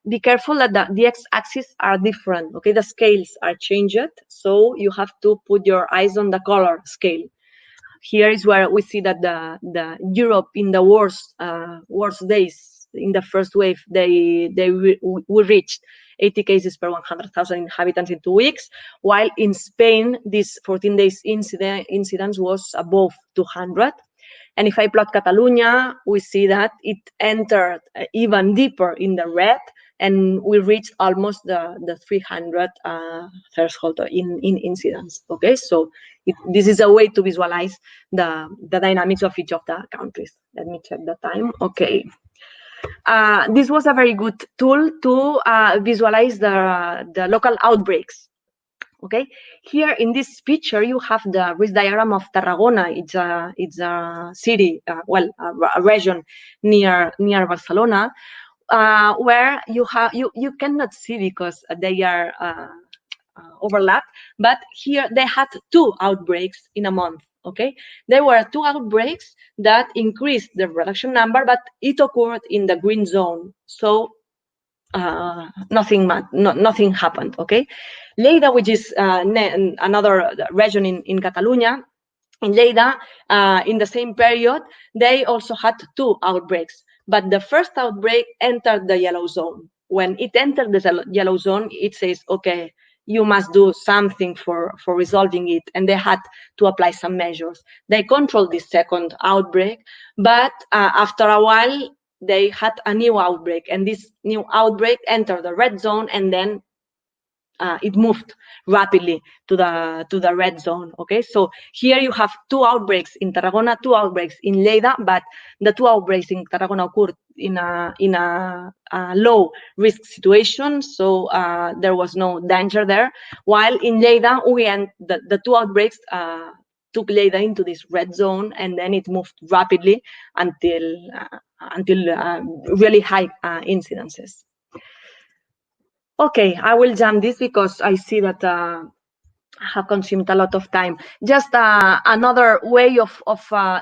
be careful that the x-axis are different, okay? The scales are changed, so you have to put your eyes on the color scale. Here is where we see that the Europe in the worst days in the first wave, we reached 80 cases per 100,000 inhabitants in 2 weeks, while in Spain, this 14 days incidence was above 200. And if I plot Catalonia, we see that it entered even deeper in the red, and we reached almost the 300 threshold in incidence. Okay, so this is a way to visualize the dynamics of each of the countries. Let me check the time. Okay. This was a very good tool to visualize the local outbreaks. Okay, here in this picture you have the risk diagram of Tarragona. It's a city, a region near Barcelona, where you cannot see because they are overlapped. But here they had 2 outbreaks in a month. Okay, there were 2 outbreaks that increased the reproduction number, but it occurred in the green zone. So nothing happened. Okay, Lleida, which is another region in Catalonia, in Lleida, in the same period, they also had 2 outbreaks. But the first outbreak entered the yellow zone. When it entered the yellow zone, it says, okay, you must do something for resolving it, and they had to apply some measures. They controlled this second outbreak, but after a while, they had a new outbreak, and this new outbreak entered the red zone, and then it moved rapidly to the red zone. Okay, so here you have 2 outbreaks in Tarragona, 2 outbreaks in Lleida, but the 2 outbreaks in Tarragona occurred in a low risk situation, so there was no danger there. While in Lleida, the 2 outbreaks took Lleida into this red zone, and then it moved rapidly until really high incidences. Okay, I will jump this because I see that I have consumed a lot of time. Just another way of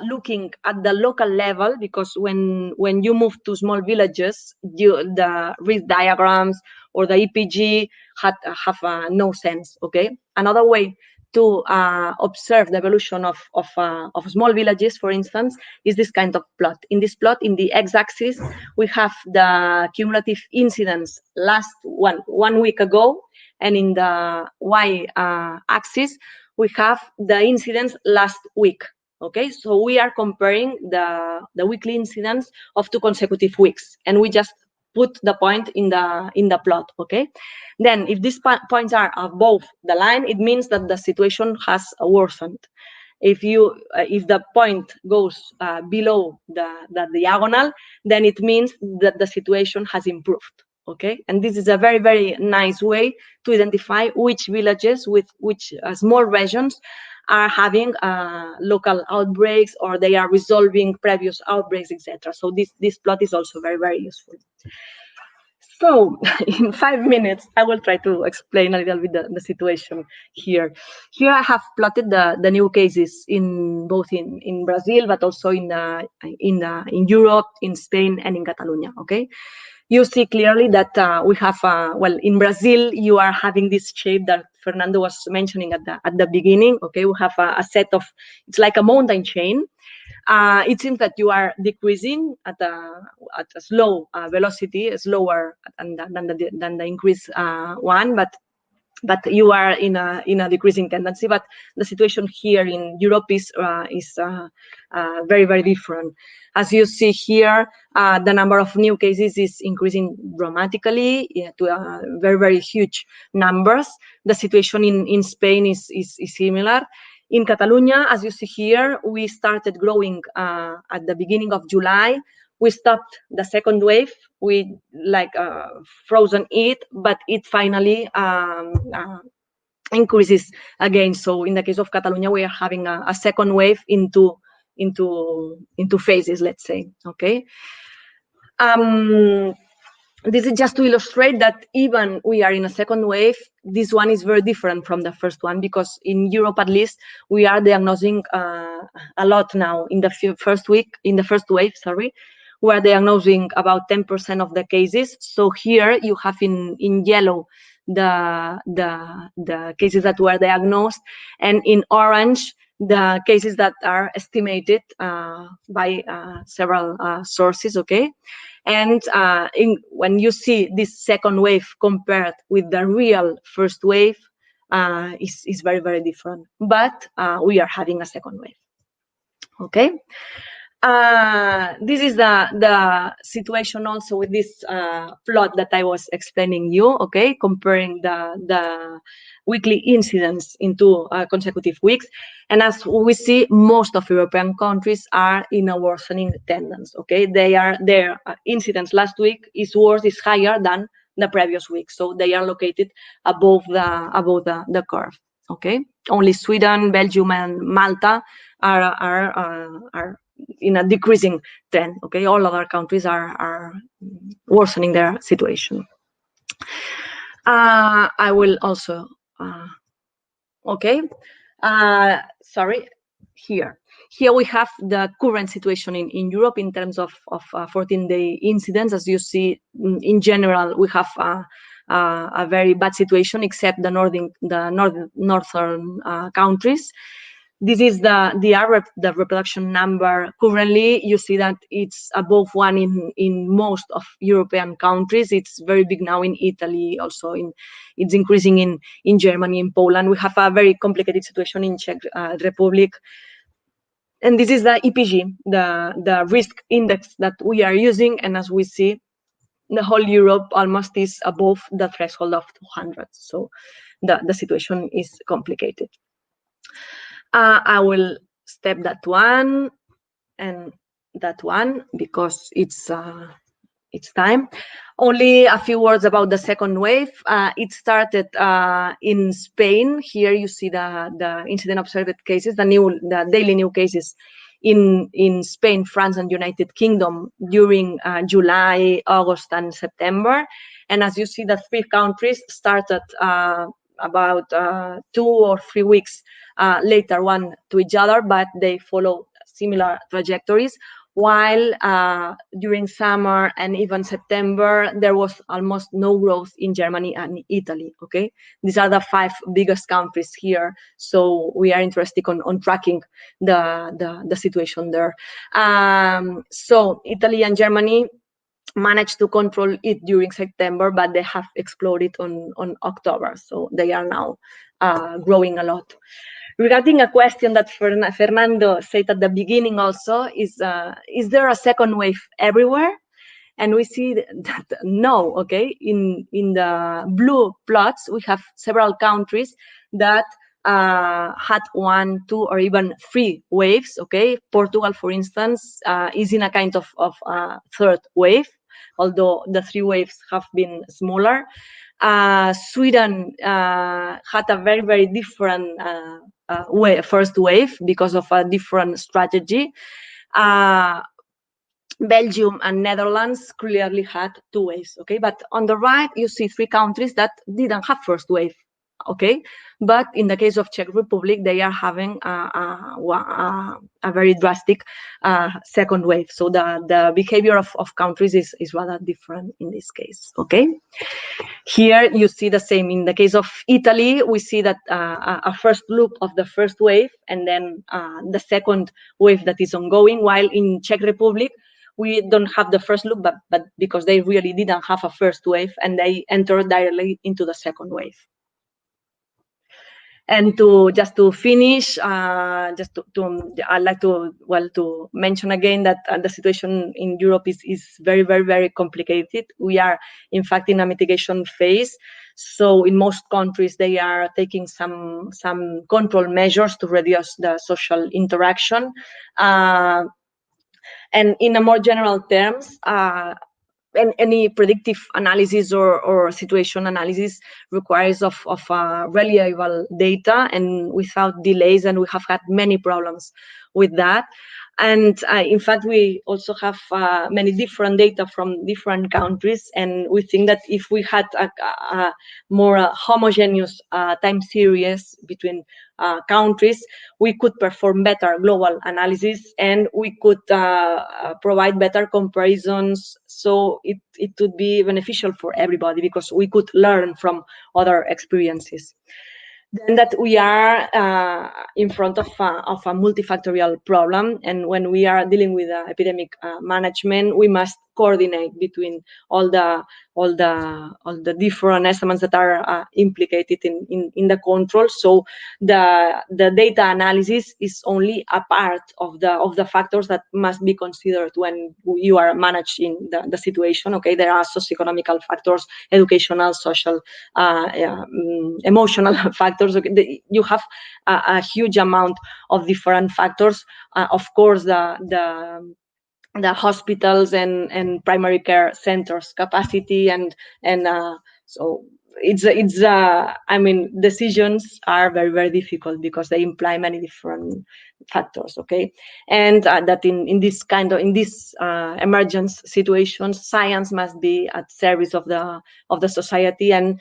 looking at the local level, because when you move to small villages, the risk diagrams or the EPG have no sense. Okay, another way to observe the evolution of small villages, for instance, is this kind of plot. In this plot, in the x-axis, we have the cumulative incidence last one week ago, and in the y-axis, we have the incidence last week. Okay, so we are comparing the weekly incidence of 2 consecutive weeks, and we just put the point in the plot. Okay, then if these points are above the line, it means that the situation has worsened. If the point goes below the diagonal, then it means that the situation has improved. Okay, and this is a very, very nice way to identify which villages with which small regions are having local outbreaks, or they are resolving previous outbreaks, etc. So this plot is also very, very useful. So in 5 minutes, I will try to explain a little bit the situation here. Here I have plotted the new cases both in Brazil, but also in Europe, in Spain, and in Catalonia. Okay, you see clearly that we have in Brazil you are having this shape that Fernando was mentioning at the beginning. Okay, we have a set of, it's like a mountain chain. It seems that you are decreasing at a slow velocity, slower than the increase one, but you are in a decreasing tendency. But the situation here in Europe is very, very different. As you see here, the number of new cases is increasing dramatically to very, very huge numbers. The situation in Spain is similar. In Catalonia, as you see here, we started growing at the beginning of July. We stopped the second wave. We frozen it, but it finally increases again. So in the case of Catalonia, we are having a second wave into phases, let's say. Okay. This is just to illustrate that even we are in a second wave, this one is very different from the first one, because in Europe, at least, we are diagnosing a lot now. In the first wave, sorry, were diagnosing about 10% of the cases. So here you have in yellow the cases that were diagnosed, and in orange the cases that are estimated by several sources, okay? And when you see this second wave compared with the real first wave, is very, very different. But we are having a second wave, okay? This is the situation also with this plot that I was explaining you, okay, comparing the weekly incidence into consecutive weeks. And as we see, most of European countries are in a worsening tendency, okay? Their incidence last week is higher than the previous week, so they are located above the curve, okay? Only Sweden, Belgium, and Malta are in a decreasing trend, okay? All other countries are worsening their situation. I will also, okay, sorry, here we have the current situation in Europe in terms of 14-day incidence. As you see, in general, we have a very bad situation, except the northern countries. This is the reproduction number. Currently, you see that it's above 1 in most of European countries. It's very big now in Italy, also it's increasing in Germany, in Poland. We have a very complicated situation in Czech Republic. And this is the EPG, the risk index that we are using. And as we see, the whole Europe almost is above the threshold of 200. So the situation is complicated. I will step that one and that one because it's time. Only a few words about the second wave. It started in Spain. Here you see the incident observed cases, the daily new cases in Spain, France, and United Kingdom during July, August, and September. And as you see, the 3 countries started about 2 or 3 weeks later one to each other, but they follow similar trajectories, while during summer and even September, there was almost no growth in Germany and Italy, okay? These are the 5 biggest countries here, so we are interested on tracking the situation there. So Italy and Germany managed to control it during September, but they have exploded on October, so they are now growing a lot. Regarding a question that Fernando said at the beginning also, is there a second wave everywhere? And we see that no, okay? In the blue plots, we have several countries that had 1, 2, or even 3 waves, okay? Portugal, for instance, is in a kind of third wave, although the 3 waves have been smaller. Sweden had a very, very different first wave because of a different strategy. Belgium and Netherlands clearly had 2 waves, okay? But on the right, you see 3 countries that didn't have first wave, okay? But in the case of Czech Republic, they are having a very drastic second wave. So the behavior of countries is rather different in this case, okay? Here you see the same. In the case of Italy, we see that a first loop of the first wave and then the second wave that is ongoing, while in Czech Republic, we don't have the first loop, but because they really didn't have a first wave and they entered directly into the second wave. And just to finish, I'd like to mention again that the situation in Europe is very, very, very complicated. We are, in fact, in a mitigation phase. So in most countries, they are taking some control measures to reduce the social interaction. And in a more general terms, any predictive analysis or situation analysis requires of reliable data and without delays, and we have had many problems with that. in fact, we also have many different data from different countries, and we think that if we had a more homogeneous time series between countries, we could perform better global analysis, and we could provide better comparisons. So it would be beneficial for everybody because we could learn from other experiences. Then that we are in front of a multifactorial problem, and when we are dealing with epidemic management, we must coordinate between all the different estimates that are implicated in the control. So the data analysis is only a part of the factors that must be considered when you are managing the situation. Okay, there are socioeconomical factors, educational, social, emotional factors. Okay, you have a huge amount of different factors. Of course, the hospitals and primary care centers capacity, and so it's I mean, decisions are very, very difficult because they imply many different factors. Okay, and that in this emergence situations, science must be at service of the society, and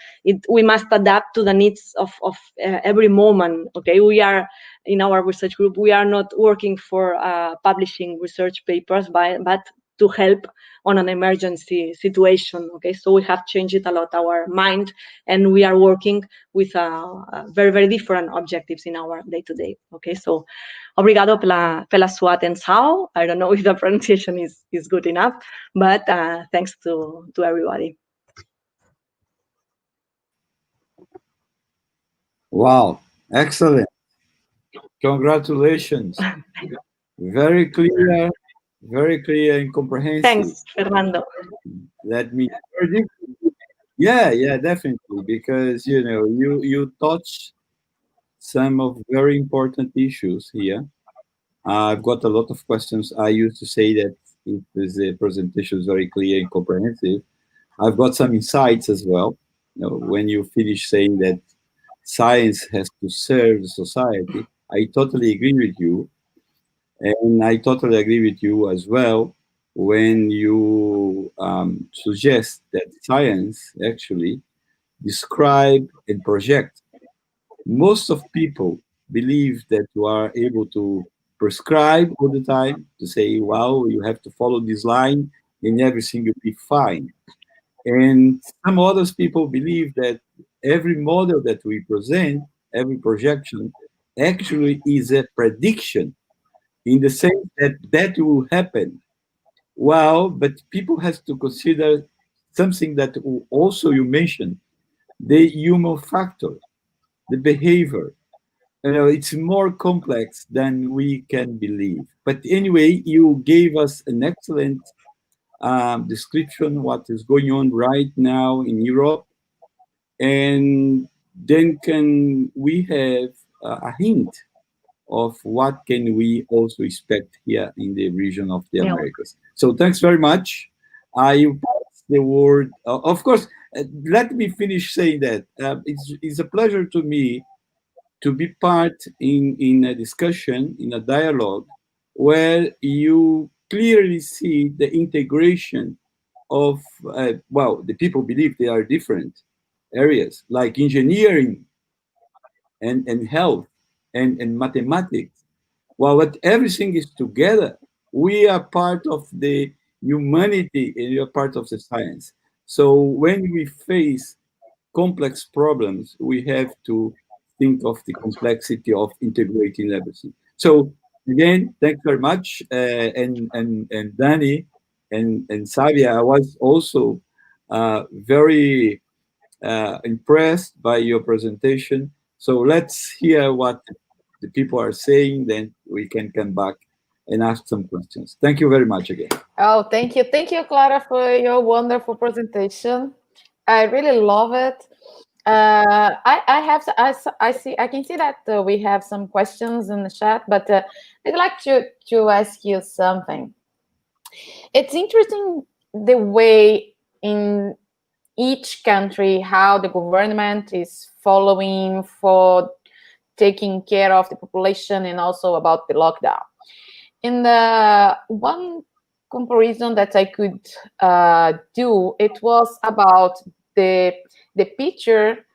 we must adapt to the needs of every moment. Okay, we are in our research group, we are not working for publishing research papers, but to help on an emergency situation. Okay, so we have changed a lot our mind, and we are working with very, very different objectives in our day-to-day. Okay, so obrigado pela sua atenção. I don't know if the pronunciation is good enough, but thanks to everybody. Wow, excellent. Congratulations. Very clear and comprehensive. Thanks, Fernando. Let me. Yeah, definitely, because you touch some of very important issues here. I've got a lot of questions. I used to say that if the presentation is very clear and comprehensive. I've got some insights as well. When you finish saying that science has to serve the society, I totally agree with you. And I totally agree with you as well when you suggest that science actually describe and project. Most of people believe that you are able to prescribe all the time, to say, wow, you have to follow this line and everything will be fine. And some others people believe that every model that we present, every projection, actually is a prediction in the sense that will happen. Well, but people have to consider something that also you mentioned, the human factor, the behavior. It's more complex than we can believe. But anyway, you gave us an excellent description what is going on right now in Europe, and then can we have a hint of what can we also expect here in the region of the Americas. So thanks very much. I pass the word. Of course, let me finish saying that it's a pleasure to me to be part in a discussion, in a dialogue, where you clearly see the integration of, the people believe they are different areas, like engineering and health and mathematics. Well, but everything is together. We are part of the humanity and we are part of the science. So when we face complex problems, we have to think of the complexity of integrating everything. So again, thanks very much. And Danny and Sávia, I was also very impressed by your presentation. So let's hear what the people are saying, then we can come back and ask some questions. Thank you very much again. Oh, thank you. Thank you, Clara, for your wonderful presentation. I really love it. I can see that we have some questions in the chat, but I'd like to ask you something. It's interesting the way in each country how the government is following for taking care of the population and also about the lockdown. in the one comparison that I could do, it was about the picture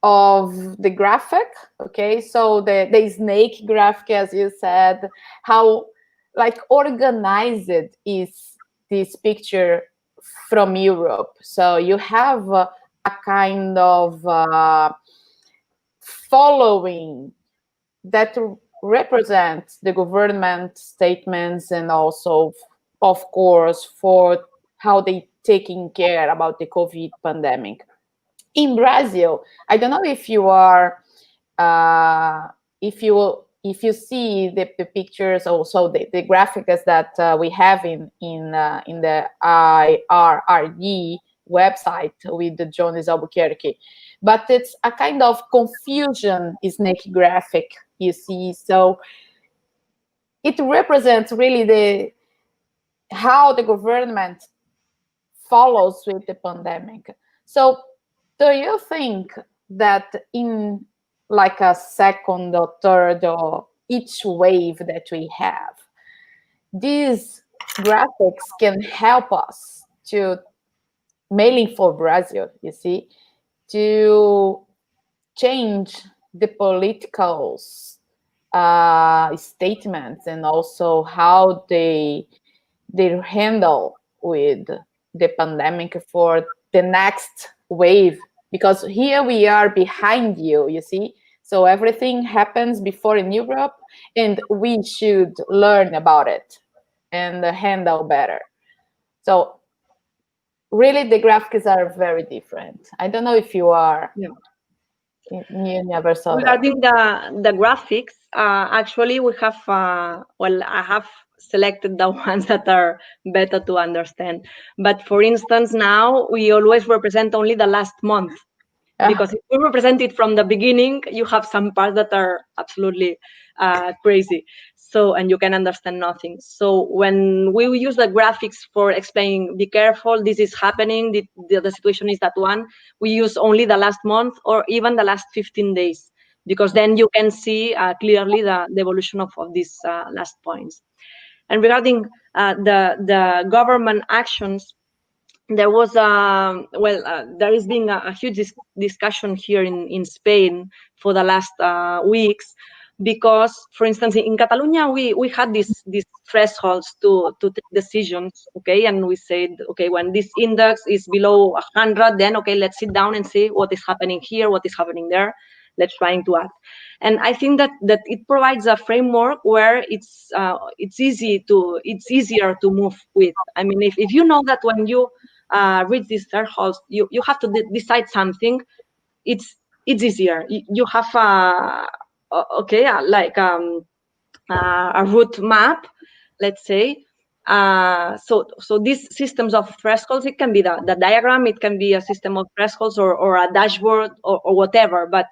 of the graphic, okay? So the snake graphic, as you said, how like organized is this picture from Europe. So you have a kind of following that represents the government statements and also, of course, for how they taking care about the COVID pandemic. In Brazil, I don't know if you are, if you see the pictures, also the graphics that we have in the IRRD website with the Jones Albuquerque, but it's a kind of confusion snake graphic, you see. So it represents really how the government follows with the pandemic. So do you think that in like a second or third or each wave that we have, these graphics can help us to, mainly for Brazil, you see, to change the political statements and also how they handle with the pandemic for the next wave? Because here we are behind you see. So everything happens before in Europe, and we should learn about it and handle better. So really, the graphics are very different. I don't know if you are. Yeah. You never saw regarding the graphics, actually we have, well, I have selected the ones that are better to understand. But for instance, now we always represent only the last month, because if we represent it from the beginning, you have some parts that are absolutely crazy. So, and you can understand nothing. So when we use the graphics for explaining, be careful, this is happening, the situation is that one, we use only the last month or even the last 15 days, because then you can see clearly the evolution of these last points. And regarding the government actions, there was there is being a huge discussion here in Spain for the last weeks, because, for instance, in Catalonia, we had these thresholds to take decisions, okay? And we said, okay, when this index is below 100, then, okay, let's sit down and see what is happening here, what is happening there. Let's try to act. And I think that it provides a framework where it's easier to move with. I mean, if you know that when you reach these thresholds, you have to decide something, it's easier. You have like a route map, let's say. So these systems of thresholds, it can be the diagram, it can be a system of thresholds or a dashboard or whatever, but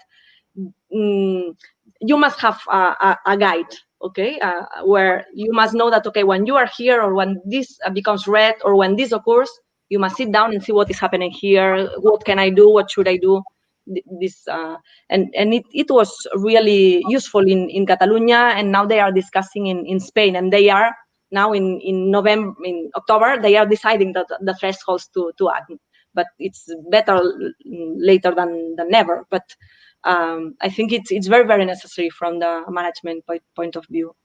you must have a guide, okay, where you must know that, okay, when you are here, or when this becomes red, or when this occurs, you must sit down and see what is happening here. What can I do? What should I do? This and it was really useful in Catalonia, and now they are discussing in Spain, and they are now in October they are deciding the thresholds to add. But it's better later than never. But I think it's very, very necessary from the management point of view.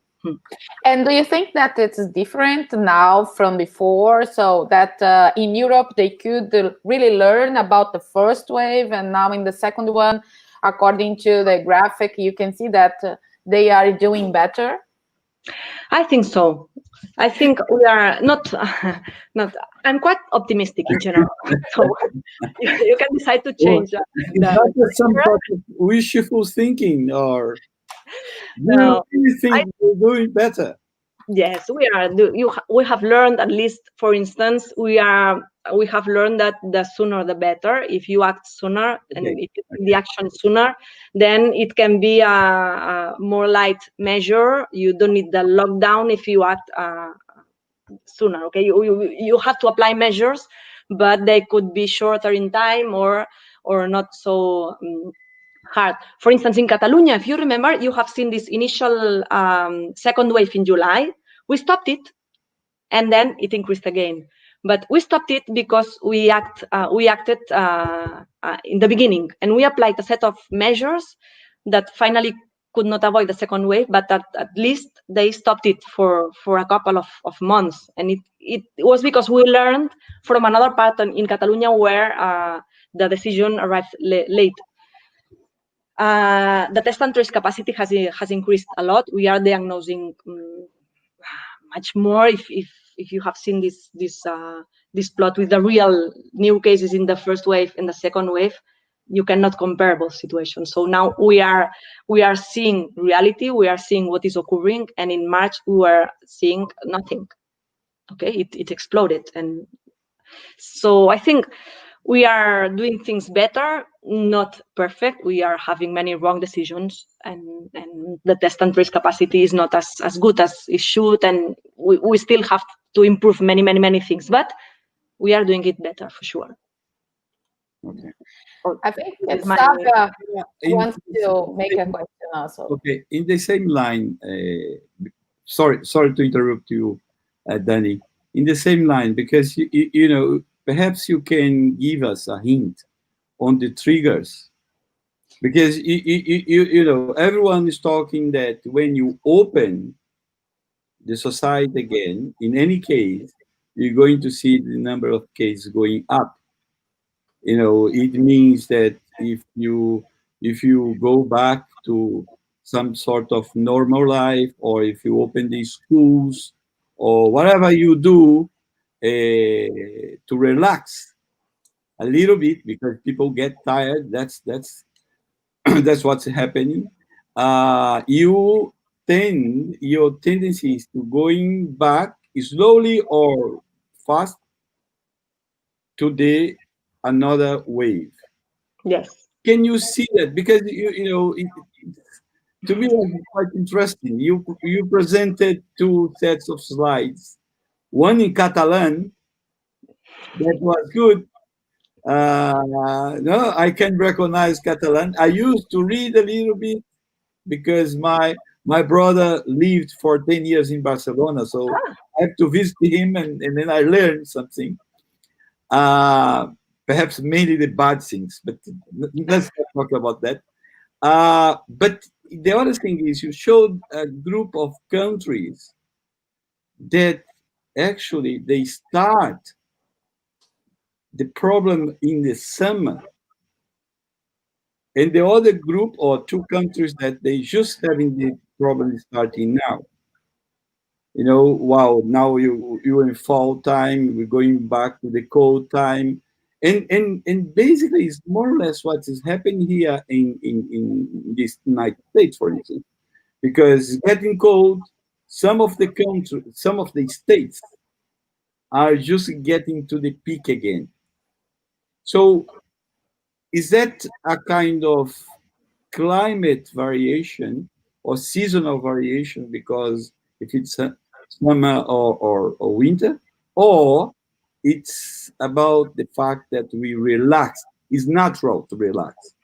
And do you think that it's different now from before, so that in Europe they could really learn about the first wave, and now in the second one, according to the graphic, you can see that they are doing better? I think so. I think we are not. I'm quite optimistic in general. So you can decide to change. Not some part of wishful thinking, or no, you think we're doing better? Yes, we are. We have learned, at least, for instance, we have learned that the sooner the better. If you act sooner, and if you take the action sooner, then it can be a more light measure. You don't need the lockdown if you act sooner. Okay, you have to apply measures, but they could be shorter in time or not so hard. For instance, in Catalonia, if you remember, you have seen this initial second wave in July, We stopped it, and then it increased again. But we stopped it because we acted in the beginning, and we applied a set of measures that finally could not avoid the second wave, but at least they stopped it for a couple of months. And it was because we learned from another part in Catalonia where the decision arrived late. The test and trace capacity has increased a lot. We are diagnosing much more. If you have seen this plot with the real new cases in the first wave and the second wave, you cannot compare both situations. So now we are seeing reality. We are seeing what is occurring, and in March we were seeing nothing. Okay, it exploded, and so I think we are doing things better, not perfect. We are having many wrong decisions, and the test and trace capacity is not as good as it should, and we still have to improve many things, but we are doing it better for sure. Okay. I think Sávia wants to make a question also. Okay, in the same line, sorry to interrupt you, Danny. In the same line, because you know, perhaps you can give us a hint on the triggers, because you know, everyone is talking that when you open the society again, in any case, you're going to see the number of cases going up. You know, it means that if you go back to some sort of normal life, or if you open these schools or whatever you do to relax a little bit, because people get tired. That's that's what's happening. Your tendency is to going back slowly or fast to the another wave. Yes. Can you see that? Because you know, to me, it was quite interesting. You presented two sets of slides, one in Catalan, that was good. No, I can recognize Catalan. I used to read a little bit because my brother lived for 10 years in Barcelona, so I have to visit him, and then I learned something. Perhaps mainly the bad things, but let's not talk about that. But the other thing is, you showed a group of countries that actually they start the problem in the summer, and the other group or two countries that they just having the problem starting now. You know, wow, now you're in fall time, we're going back to the cold time. And basically, it's more or less what is happening here in this United States, for instance, because it's getting cold. Some of the states are just getting to the peak again. So, is that a kind of climate variation or seasonal variation? Because if it's summer or winter, or it's about the fact that we relax. It's natural to relax.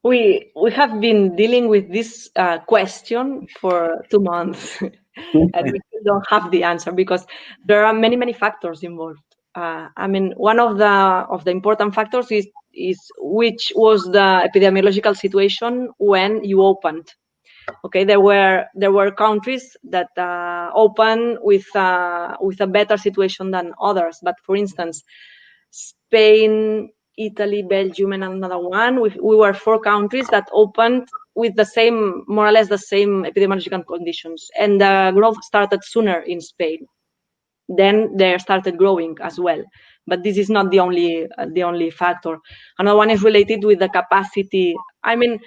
We have been dealing with this question for 2 months, and we still don't have the answer because there are many factors involved. I mean, one of the important factors is which was the epidemiological situation when you opened. Okay, there were countries that opened with a better situation than others. But for instance, Spain, Italy, Belgium, and another one. We were 4 countries that opened with the same, more or less the same epidemiological conditions, and the growth started sooner in Spain. Then they started growing as well. But this is not the only factor. Another one is related with the capacity. I mean,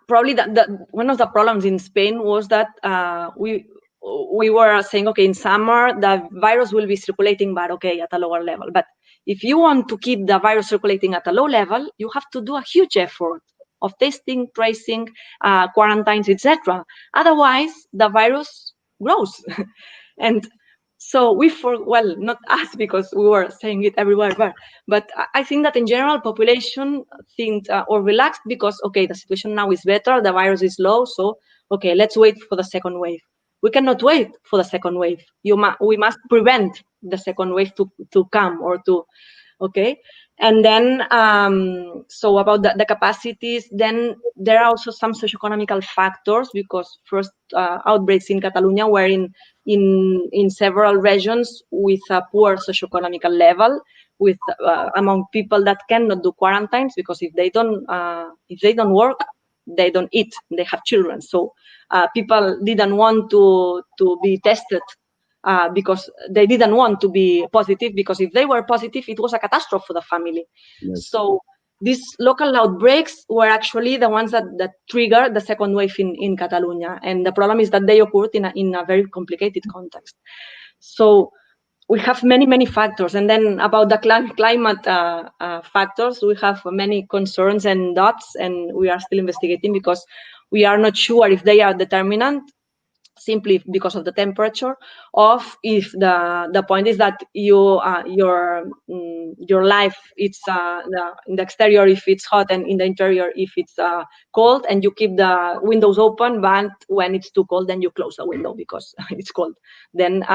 probably one of the problems in Spain was that we were saying, okay, in summer the virus will be circulating, but okay, at a lower level. But if you want to keep the virus circulating at a low level, you have to do a huge effort of testing, tracing, quarantines, etc. Otherwise, the virus grows. And So well, not us because we were saying it everywhere, but I think that in general population think or relaxed because, okay, the situation now is better, the virus is low, so okay, let's wait for the second wave. We cannot wait for the second wave. We must prevent the second wave to come or to, okay. And then, so about the capacities, then there are also some socioeconomical factors because first outbreaks in Catalonia were in several regions with a poor socioeconomical level, with among people that cannot do quarantines because if they don't work, they don't eat, they have children. So people didn't want to be tested because they didn't want to be positive, because if they were positive, it was a catastrophe for the family. Yes. So these local outbreaks were actually the ones that triggered the second wave in Catalonia. And the problem is that they occurred in a very complicated context. So we have many factors. And then about the climate factors, we have many concerns and doubts, and we are still investigating because we are not sure if they are determinant simply because of the temperature, of if the point is that your life, it's in the exterior if it's hot and in the interior if it's cold, and you keep the windows open, but when it's too cold then you close the window because it's cold. Then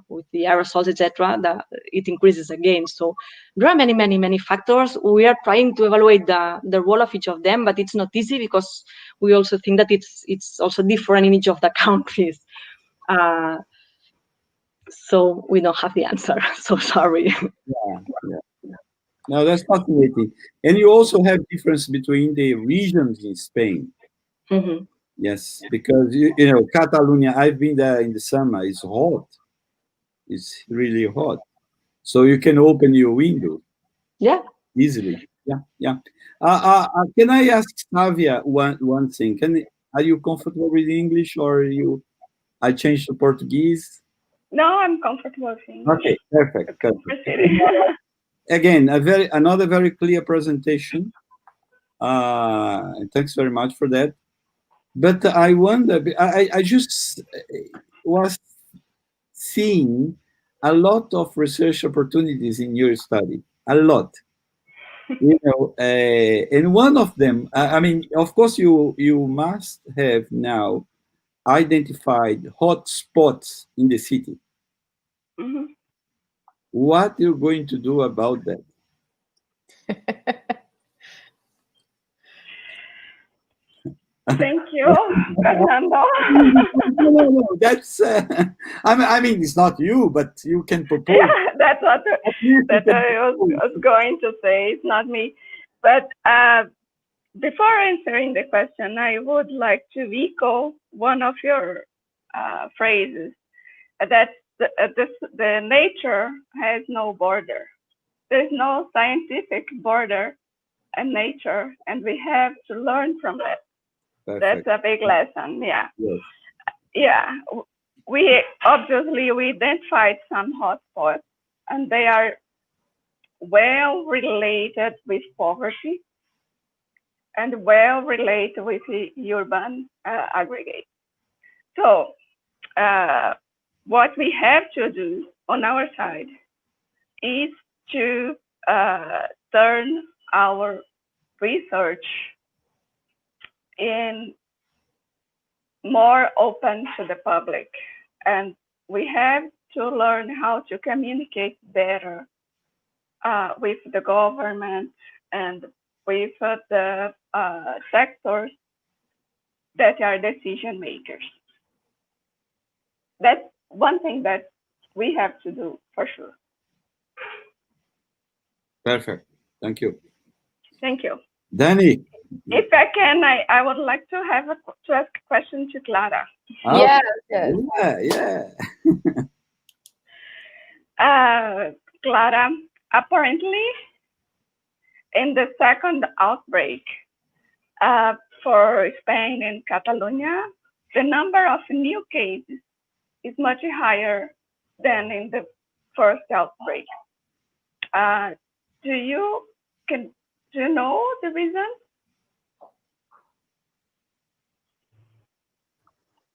with the aerosols, etc., it increases again. So there are many factors. We are trying to evaluate the role of each of them, but it's not easy because we also think that it's also different in each of the countries. So we don't have the answer. So sorry. Yeah. No, that's fascinating. And you also have difference between the regions in Spain. Mm-hmm. Yes, because you know, Catalonia, I've been there in the summer, it's hot. It's really hot. So you can open your window. Yeah. Easily. Yeah. Can I ask Sávia one thing? Are you comfortable with English, or I changed to Portuguese? No, I'm comfortable with English. Okay, perfect. Again, another very clear presentation. Thanks very much for that. But I wonder, I just was seeing a lot of research opportunities in your study, a lot. You know, and one of them, I mean, of course, you must have now identified hot spots in the city. Mm-hmm. What you're going to do about that? Thank you, Fernando. No, that's. I mean, it's not you, but you can propose. Yeah, that's what I was going to say. It's not me, but before answering the question, I would like to echo one of your phrases, that the nature has no border. There's no scientific border in nature, and we have to learn from that. Perfect. That's a big lesson. Yeah. Yes. Yeah. We identified some hotspots, and they are well related with poverty and well related with the urban aggregate. So what we have to do on our side is to turn our research in more open to the public, and we have to learn how to communicate better with the government and with the sectors that are decision makers. That's one thing that we have to do for sure. Perfect. Thank you. Thank you. Danny. If I can, I would like to ask a question to Clara. Yes. Yeah. Clara, apparently, in the second outbreak for Spain and Catalonia, the number of new cases is much higher than in the first outbreak. Do you know the reason?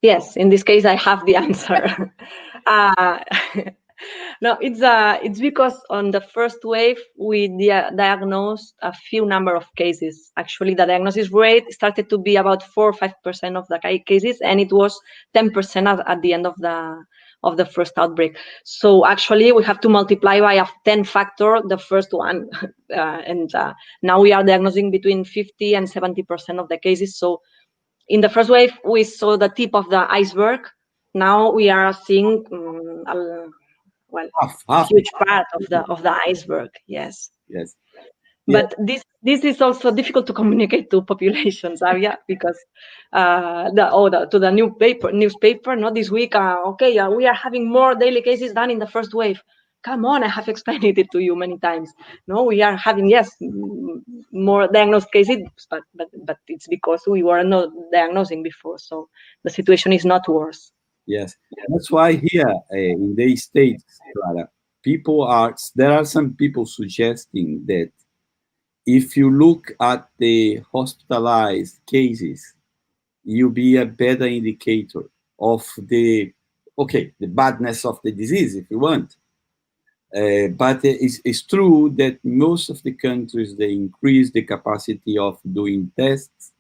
Yes, in this case, I have the answer. No, it's because on the first wave we diagnosed a few number of cases. Actually, the diagnosis rate started to be about 4 or 5% of the cases, and it was 10% at the end of the first outbreak. So actually, we have to multiply by a 10 factor the first one, and now we are diagnosing between 50 and 70% of the cases. So in the first wave, we saw the tip of the iceberg. Now we are seeing a huge part of the iceberg. Yes. Yes. But this is also difficult to communicate to populations, Sávia, because to the newspaper, not this week. We are having more daily cases than in the first wave. Come on, I have explained it to you many times. No, we are having more diagnosed cases, but it's because we were not diagnosing before, so the situation is not worse. Yes, that's why here in the States, Clara, there are some people suggesting that if you look at the hospitalized cases, you'll be a better indicator of the badness of the disease, if you want. But it's true that most of the countries, they increased the capacity of doing tests.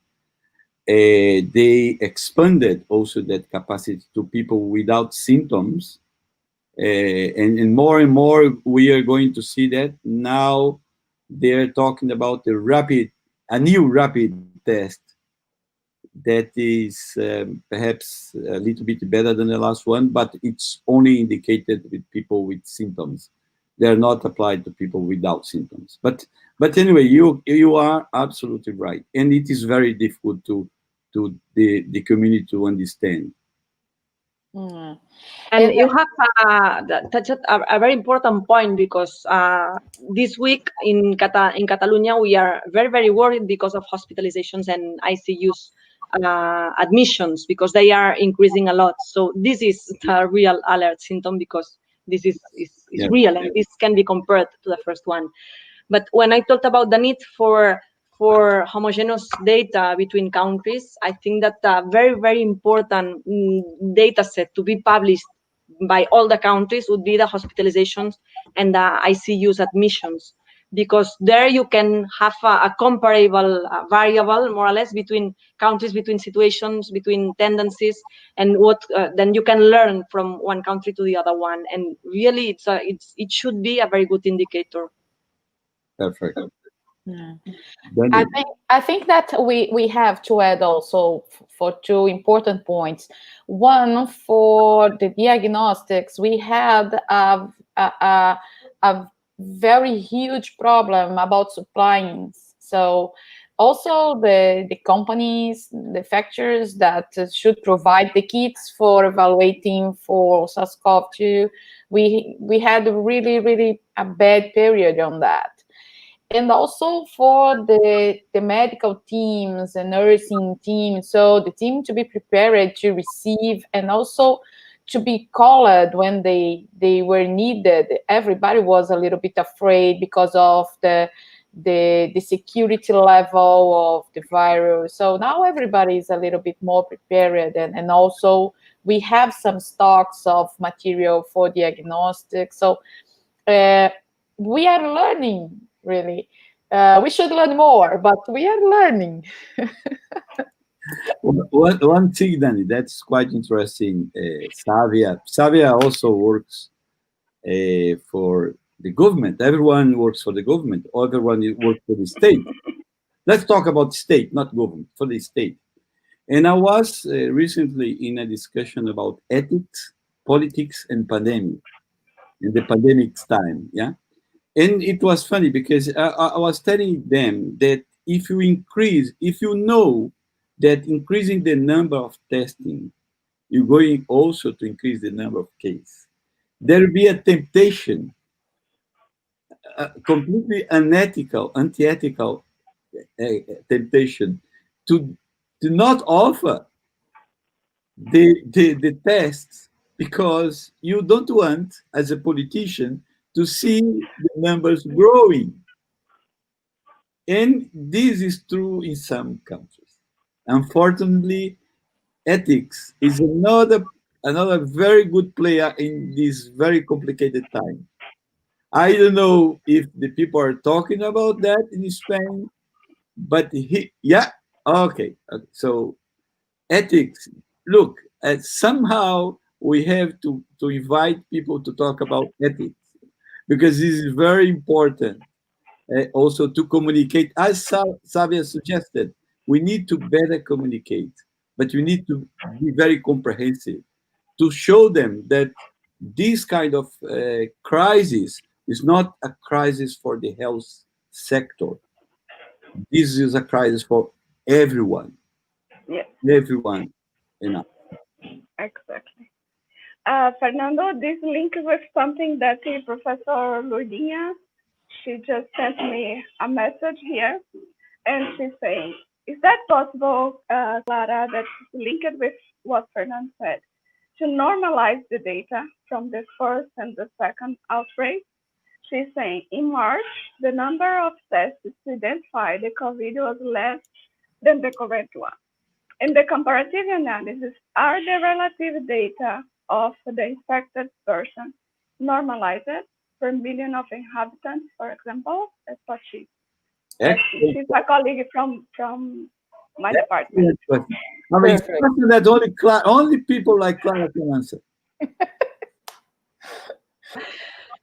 They expanded also that capacity to people without symptoms. And more we are going to see that now they're talking about a new rapid test that is perhaps a little bit better than the last one, but it's only indicated with people with symptoms. They're not applied to people without symptoms. But anyway, you are absolutely right, and it is very difficult to the community to understand. Mm. And you have touched a very important point, because this week in Catalonia we are very, very worried because of hospitalizations and ICUs admissions, because they are increasing a lot. So this is a real alert symptom, because this is real, and this can be compared to the first one. But when I talked about the need for homogeneous data between countries, I think that a very, very important data set to be published by all the countries would be the hospitalizations and the ICUs admissions, because there you can have a comparable variable, more or less, between countries, between situations, between tendencies, and what then you can learn from one country to the other one. And really, it should be a very good indicator. Perfect. Yeah. I think that we have to add also for two important points. One, for the diagnostics, we had a very huge problem about supplying. So also the companies, the factories that should provide the kits for evaluating for SARS-CoV-2, we had really, really a bad period on that. And also for the medical teams and nursing teams, so the team to be prepared to receive and also to be called when they were needed. Everybody was a little bit afraid because of the security level of the virus. So now everybody is a little bit more prepared, and also we have some stocks of material for diagnostics. So we are learning. Really, we should learn more, but we are learning. One thing, Danny, that's quite interesting. Sávia also works for the government. Everyone works for the government. Everyone works for the state. Let's talk about state, not government, for the state. And I was recently in a discussion about ethics, politics, and pandemic. In the pandemic's time, yeah. And it was funny because I was telling them that if you know that increasing the number of testing, you're going also to increase the number of cases. There will be a temptation, a completely unethical, anti-ethical temptation to not offer the tests, because you don't want, as a politician, to see the numbers growing. And this is true in some countries. Unfortunately, ethics is another very good player in this very complicated time. I don't know if the people are talking about that in Spain, but okay. So ethics. Look, somehow we have to invite people to talk about ethics because this is very important. Also to communicate, as Sávia suggested, we need to better communicate, but we need to be very comprehensive to show them that this kind of crisis is not a crisis for the health sector. This is a crisis for everyone. Yes. Everyone. Enough. Exactly. Fernando, this link with something that Professor Lourdinha, she just sent me a message here, and she's saying, is that possible, Clara, that's linked with what Fernando said, to normalize the data from the first and the second outbreak? She's saying, in March, the number of tests to identify the COVID was less than the correct one. In the comparative analysis, are the relative data of the infected person normalized per million of inhabitants, for example? That's what she's a colleague from my department. I mean, something that only people like Clara can answer.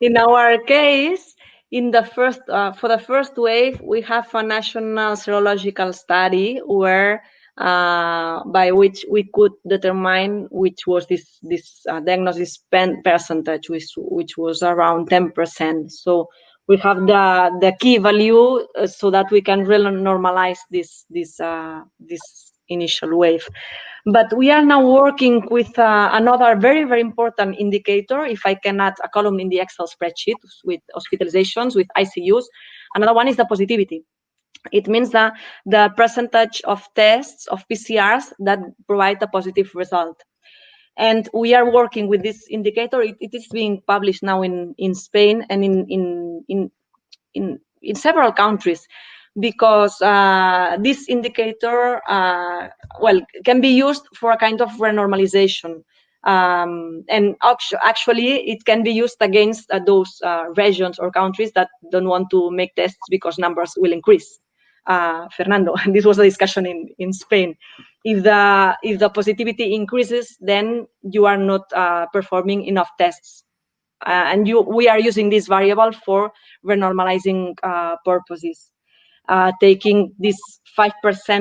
In our case, in the first for the first wave, we have a national serological study where by which we could determine which was this diagnosis percentage, which was around 10%. So we have the key value so that we can really normalize this initial wave. But we are now working with another very, very important indicator. If I can add a column in the Excel spreadsheet with hospitalizations, with ICUs, another one is the positivity. It means that the percentage of tests, of PCRs that provide a positive result. And we are working with this indicator. It is being published now in Spain and in several countries, because this indicator, can be used for a kind of renormalization. And actually, it can be used against those regions or countries that don't want to make tests because numbers will increase. Fernando, this was a discussion in Spain. If the positivity increases, then you are not performing enough tests. And we are using this variable for renormalizing purposes. Taking this 5%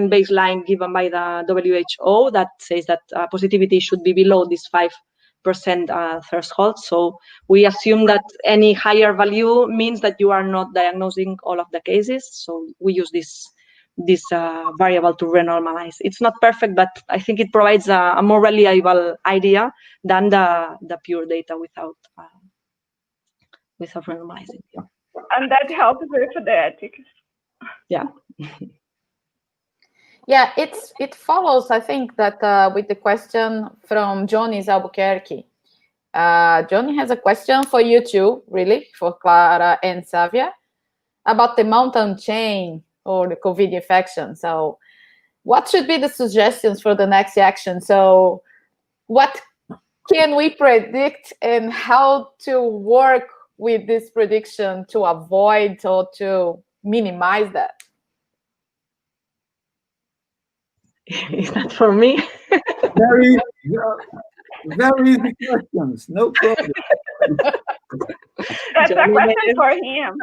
baseline given by the WHO that says that positivity should be below this 5% threshold. So we assume that any higher value means that you are not diagnosing all of the cases. So we use this variable to renormalize. It's not perfect, but I think it provides a more reliable idea than the pure data without renormalizing. And that helps with the ethics. Yeah. Yeah, it follows, I think, that with the question from Johnny's Albuquerque. Johnny has a question for you too, really, for Clara and Sávia, about the mountain chain or the COVID infection. So what should be the suggestions for the next action? So what can we predict and how to work with this prediction to avoid or to minimize that? Is that for me? Very easy questions, no problem. That's a question for him.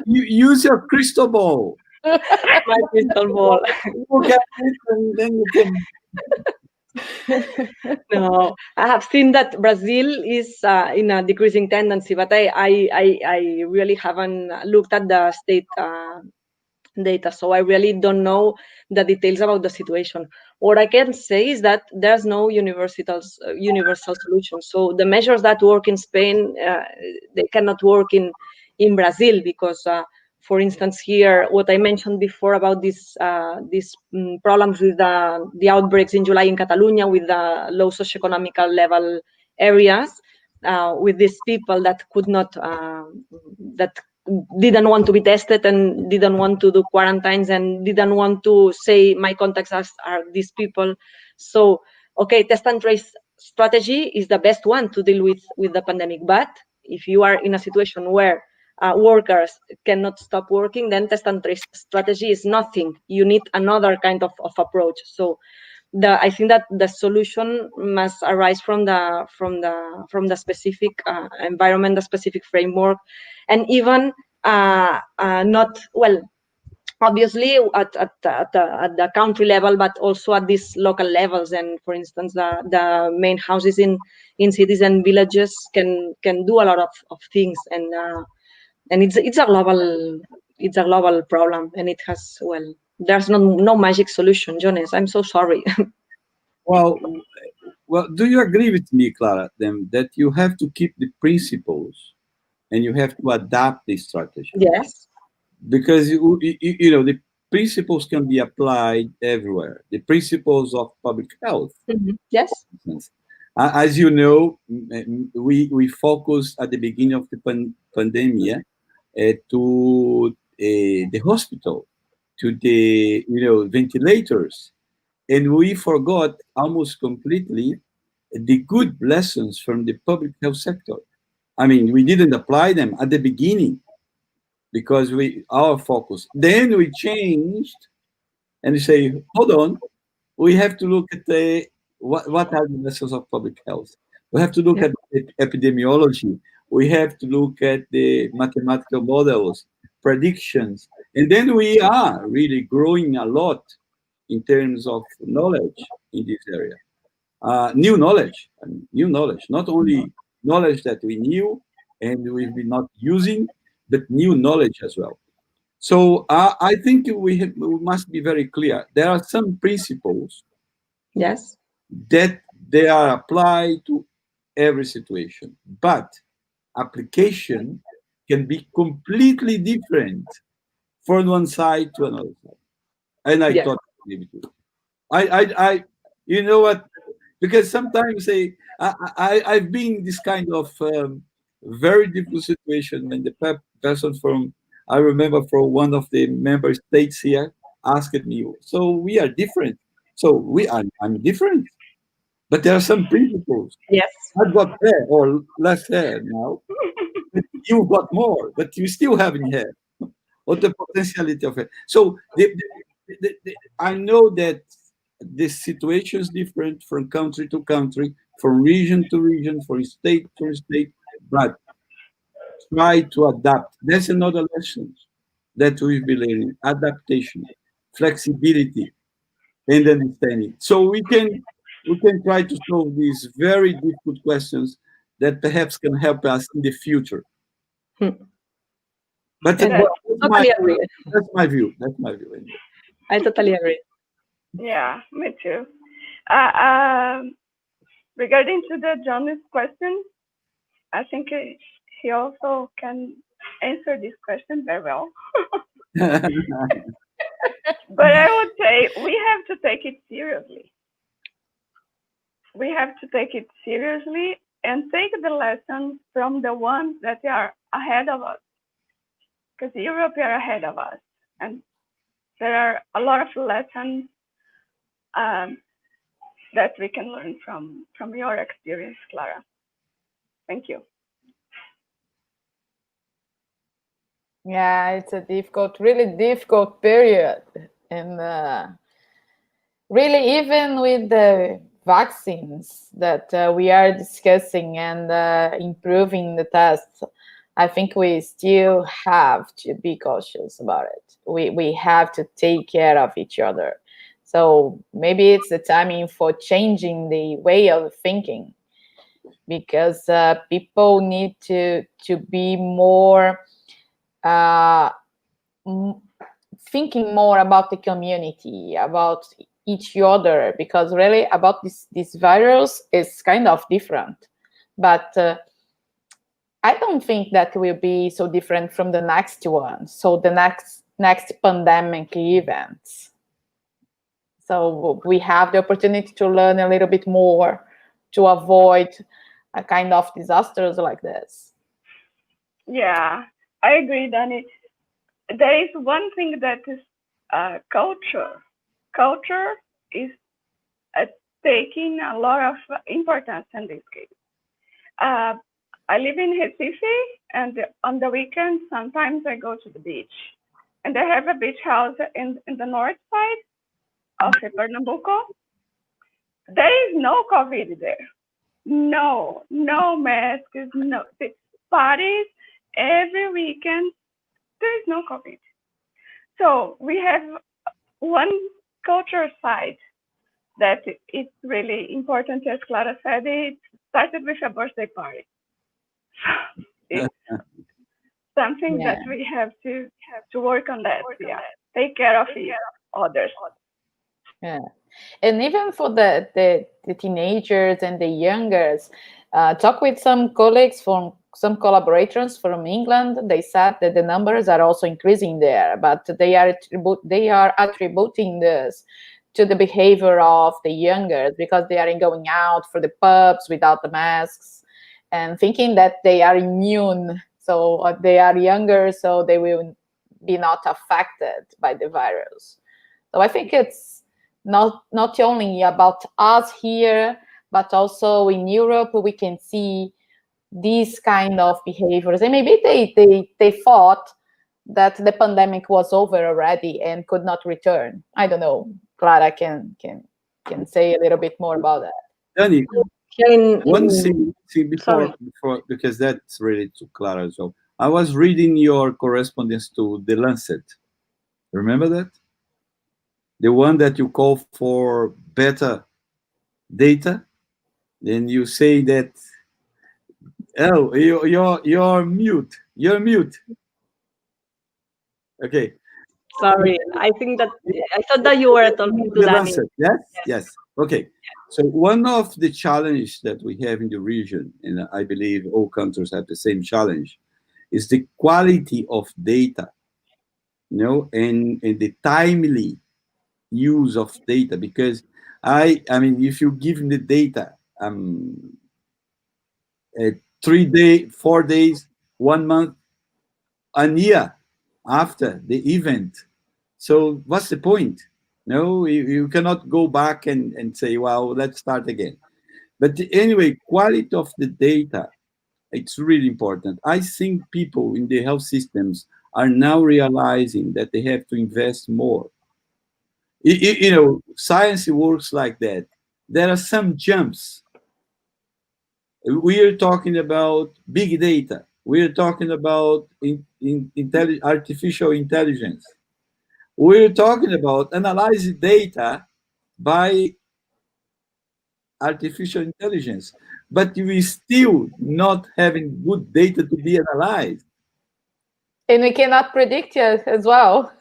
You use your crystal ball. My crystal ball. Look at it and then you can. No, I have seen that Brazil is in a decreasing tendency, but I really haven't looked at the state data, so I really don't know the details about the situation. What I can say is that there's no universal solution. So the measures that work in Spain, they cannot work in Brazil because, for instance, here, what I mentioned before about these problems with the outbreaks in July in Catalonia with the low socioeconomic level areas, with these people that could didn't want to be tested and didn't want to do quarantines and didn't want to say my contacts are these people. So, okay, test and trace strategy is the best one to deal with the pandemic. But if you are in a situation where workers cannot stop working, then test and trace strategy is nothing. You need another kind of approach. So I think that the solution must arise from the specific environment, the specific framework, and even not, well, obviously at the country level, but also at these local levels. And for instance, the main houses in cities and villages can do a lot of things, and it's a global problem, and it has, well, there's no magic solution, Jonas. I'm so sorry. Well, do you agree with me, Clara, then that you have to keep the principles and you have to adapt the strategy? Yes. Because you know, the principles can be applied everywhere. The principles of public health. Mm-hmm. Yes. As you know, we focused at the beginning of the pandemic to the hospital, to the ventilators, and we forgot almost completely the good lessons from the public health sector. I mean, we didn't apply them at the beginning because our focus. Then we changed and we say, hold on, we have to look at what are the lessons of public health. We have to look at epidemiology. We have to look at the mathematical models, predictions. And then we are really growing a lot in terms of knowledge in this area. New knowledge, not only knowledge that we knew and we've been not using, but new knowledge as well. So I think we must be very clear. There are some principles, yes, that they are applied to every situation, but application can be completely different from one side to another side. And I totally agree with you. I you know what? Because sometimes I've been in this kind of very difficult situation when the person from, I remember from one of the member states here asked me, so we are different. So I'm different. But there are some principles. Yes. I've got hair or less hair now. You've got more, but you still having hair. Or the potentiality of it. So I know that the situation is different from country to country, from region to region, from state to state, but try to adapt. That's another lesson that we've been learning: adaptation, flexibility, and understanding. So we can try to solve these very difficult questions that perhaps can help us in the future. But that's my view. That's my view. I totally agree. Yeah, me too. Regarding to the John's question, I think he also can answer this question very well. But I would say we have to take it seriously. We have to take it seriously and take the lessons from the ones that are ahead of us. Because Europe are ahead of us. And there are a lot of lessons that we can learn from your experience, Clara. Thank you. Yeah, it's a really difficult period. And really, even with the vaccines that we are discussing and improving the tests, I think we still have to be cautious about it. We have to take care of each other. So maybe it's the timing for changing the way of thinking, because people need to be more thinking more about the community, about each other, because really about this virus is kind of different. But I don't think that will be so different from the next one. So the next pandemic events. So we have the opportunity to learn a little bit more to avoid a kind of disasters like this. Yeah, I agree, Danny. There is one thing that is culture. Culture is taking a lot of importance in this case. I live in Recife, and on the weekend, sometimes I go to the beach. And I have a beach house in the north side of Pernambuco. There is no COVID there. No masks, no parties every weekend. There is no COVID. So we have one culture side that it's really important, as Clara said. It started with a birthday party. It's something that we have to work on that. Yeah, take care of others. Yeah, and even for the teenagers and the youngers, talk with some colleagues from some collaborators from England. They said that the numbers are also increasing there, but they are attributing this to the behavior of the youngers, because they are going out for the pubs without the masks and thinking that they are immune. So they are younger, so they will be not affected by the virus. So I think it's not only about us here, but also in Europe, we can see these kind of behaviors. And maybe they thought that the pandemic was over already and could not return. I don't know. Clara can say a little bit more about that. Danny, one thing before, because that's related to Clara as well. I was reading your correspondence to The Lancet. Remember that? The one that you call for better data. Then you say that, oh, you're mute. You're mute. Okay. Sorry, I thought that you were talking to Danny. Yes. Okay. So one of the challenges that we have in the region, and I believe all countries have the same challenge, is the quality of data, and the timely use of data. Because I mean, if you give me the data, 3 days, 4 days, 1 month, a year after the event. So what's the point? No, you cannot go back and say, well, let's start again. But anyway, quality of the data, it's really important. I think people in the health systems are now realizing that they have to invest more. Science works like that. There are some jumps. We are talking about big data. We are talking about artificial intelligence. We're talking about analyzing data by artificial intelligence, but we still not having good data to be analyzed. And we cannot predict it as well.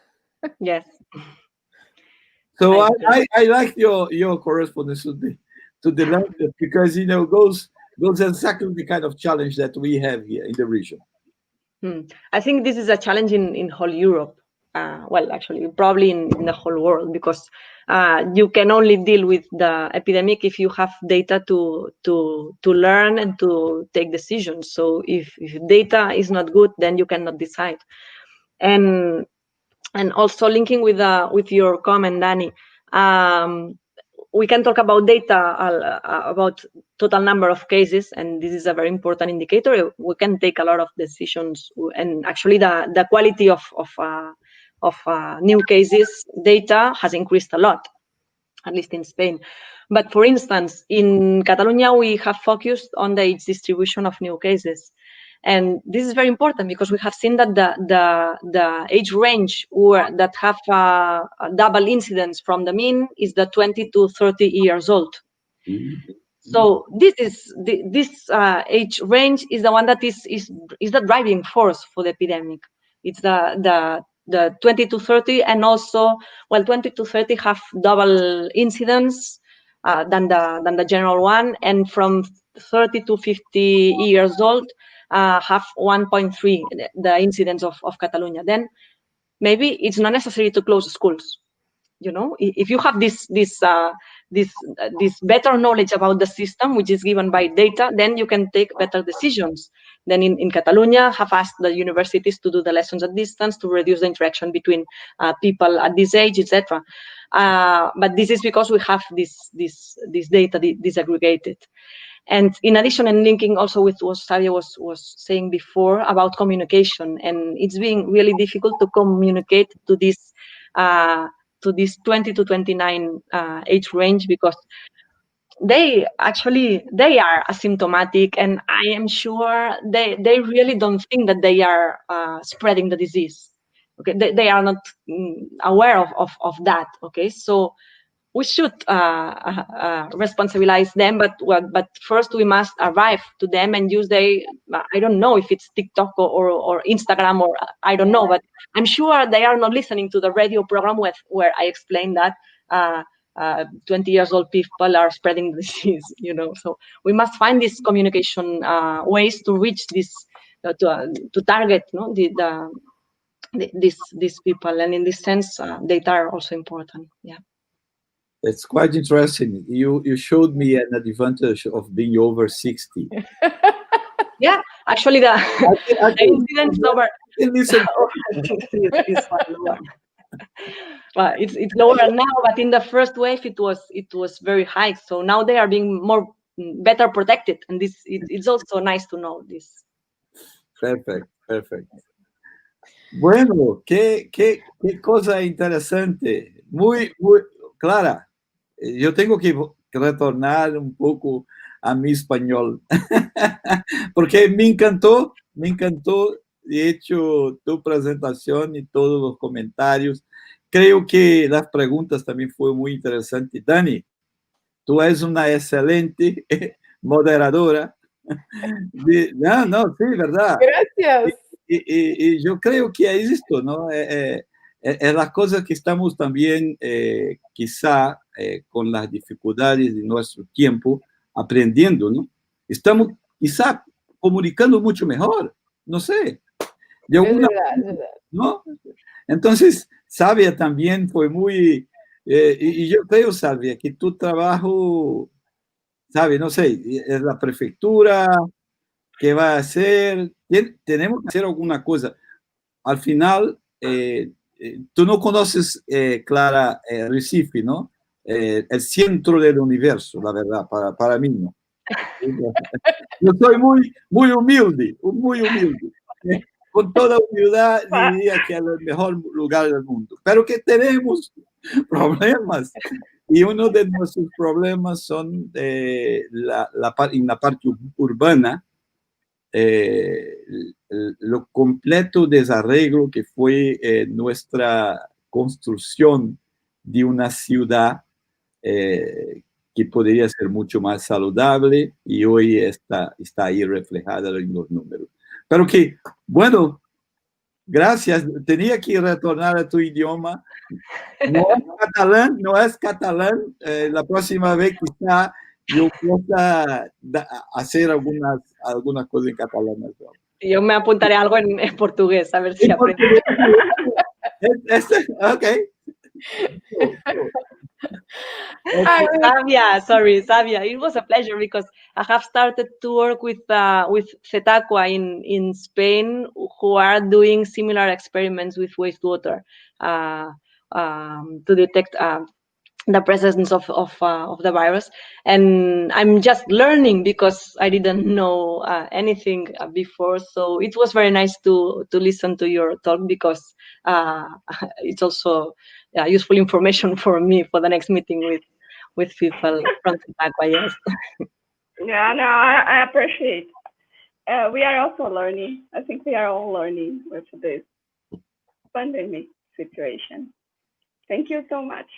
Yes. So I like your correspondence to the Lancet, because goes exactly the kind of challenge that we have here in the region. I think this is a challenge in whole Europe. Well, actually, probably in the whole world, because you can only deal with the epidemic if you have data to learn and to take decisions. So if data is not good, then you cannot decide. And also linking with your comment, Danny, we can talk about data, about total number of cases, and this is a very important indicator. We can take a lot of decisions, and actually the quality of new cases data has increased a lot, at least in Spain. But for instance, in Catalonia, we have focused on the age distribution of new cases. And this is very important, because we have seen that the age range that have a double incidence from the mean is the 20 to 30 years old. So this age range is the one that is the driving force for the epidemic. It's the 20 to 30, and also, 20 to 30 have double incidence than the general one, and from 30 to 50 years old have 1.3 the incidence of Catalonia. Then maybe it's not necessary to close schools. If you have this better knowledge about the system, which is given by data, then you can take better decisions. then in Catalonia have asked the universities to do the lessons at distance to reduce the interaction between people at this age, etc. But this is because we have this data disaggregated. And in addition, and linking also with what Sávia was saying before about communication, and it's being really difficult to communicate to this 20 to 29 age range, because they are asymptomatic, and I am sure they really don't think that they are spreading the disease. Okay, they are not aware of that. Okay, so we should responsibilize them, but first we must arrive to them and use I don't know if it's TikTok or Instagram, or I don't know, but I'm sure they are not listening to the radio program where I explain that 20 years old people are spreading the disease, So we must find these communication ways to reach this, to target these people, and in this sense, data are also important. Yeah. It's quite interesting. You showed me an advantage of being over 60. Yeah, actually, the incidence over. Well, it's lower now, but in the first wave it was very high. So now they are being better protected, and it's also nice to know this. Perfect. Bueno, qué cosa interesante. Muy, Clara. Yo tengo que retornar un poco a mi español, porque me encantó, de hecho, tu presentación y todos los comentarios. Creo que las preguntas también fueron muy interesantes. Dani, tú eres una excelente moderadora. No, sí, ¿verdad? Gracias. Y yo creo que es esto, ¿no? Es las cosas que estamos también, quizá, con las dificultades de nuestro tiempo, aprendiendo, ¿no? Estamos, quizá, comunicando mucho mejor, no sé. De alguna manera, ¿no? Entonces, Sávia también fue muy... y yo creo, Sávia, que tu trabajo, ¿sabe? No sé, es la prefectura, ¿qué va a hacer? Tenemos que hacer alguna cosa. Al final, tú no conoces, Clara, Recife, ¿no? El centro del universo, la verdad, para mí, ¿no? Yo soy muy humilde. Con toda humildad diría que es el mejor lugar del mundo. Pero que tenemos problemas. Y uno de nuestros problemas son en la parte urbana, lo completo desarreglo que fue nuestra construcción de una ciudad que podría ser mucho más saludable, y hoy está ahí reflejada en los números. Pero que, bueno, gracias. Tenía que retornar a tu idioma. No es catalán. La próxima vez quizá yo pueda hacer algunas cosas en catalán. Yo me apuntaré algo en portugués, a ver si aprendo. Okay. Sávia, it was a pleasure, because I have started to work with Cetaqua in Spain, who are doing similar experiments with wastewater to detect the presence of the virus, and I'm just learning because I didn't know anything before. So it was very nice to listen to your talk, because it's also useful information for me for the next meeting with people from Cetaqua. Yes. Yeah, no, I appreciate. We are also learning. I think we are all learning with this pandemic situation. Thank you so much.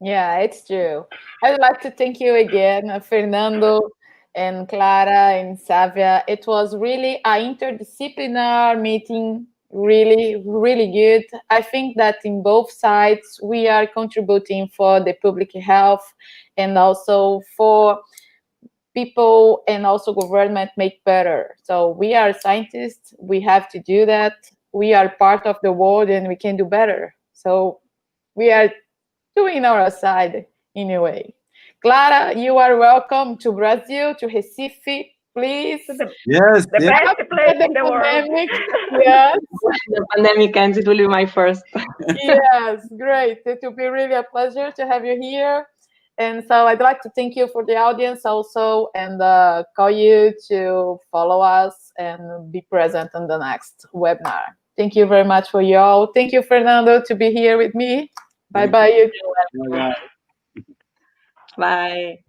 Yeah, it's true. I would like to thank you again, Fernando and Clara and Sávia. It was really an interdisciplinary meeting, really, really good. I think that in both sides, we are contributing for the public health and also for people and also government make better. So we are scientists, we have to do that. We are part of the world and we can do better. So we are doing our side in a way. Clara, you are welcome to Brazil, to Recife. please. Yes, The yes. best place in the world. Yes. When the pandemic ends, it will be my first. Yes, great. It will be really a pleasure to have you here. And so I'd like to thank you for the audience also, and call you to follow us and be present in the next webinar. Thank you very much for you all. Thank you, Fernando, to be here with me. Bye-bye. Bye-bye. Bye.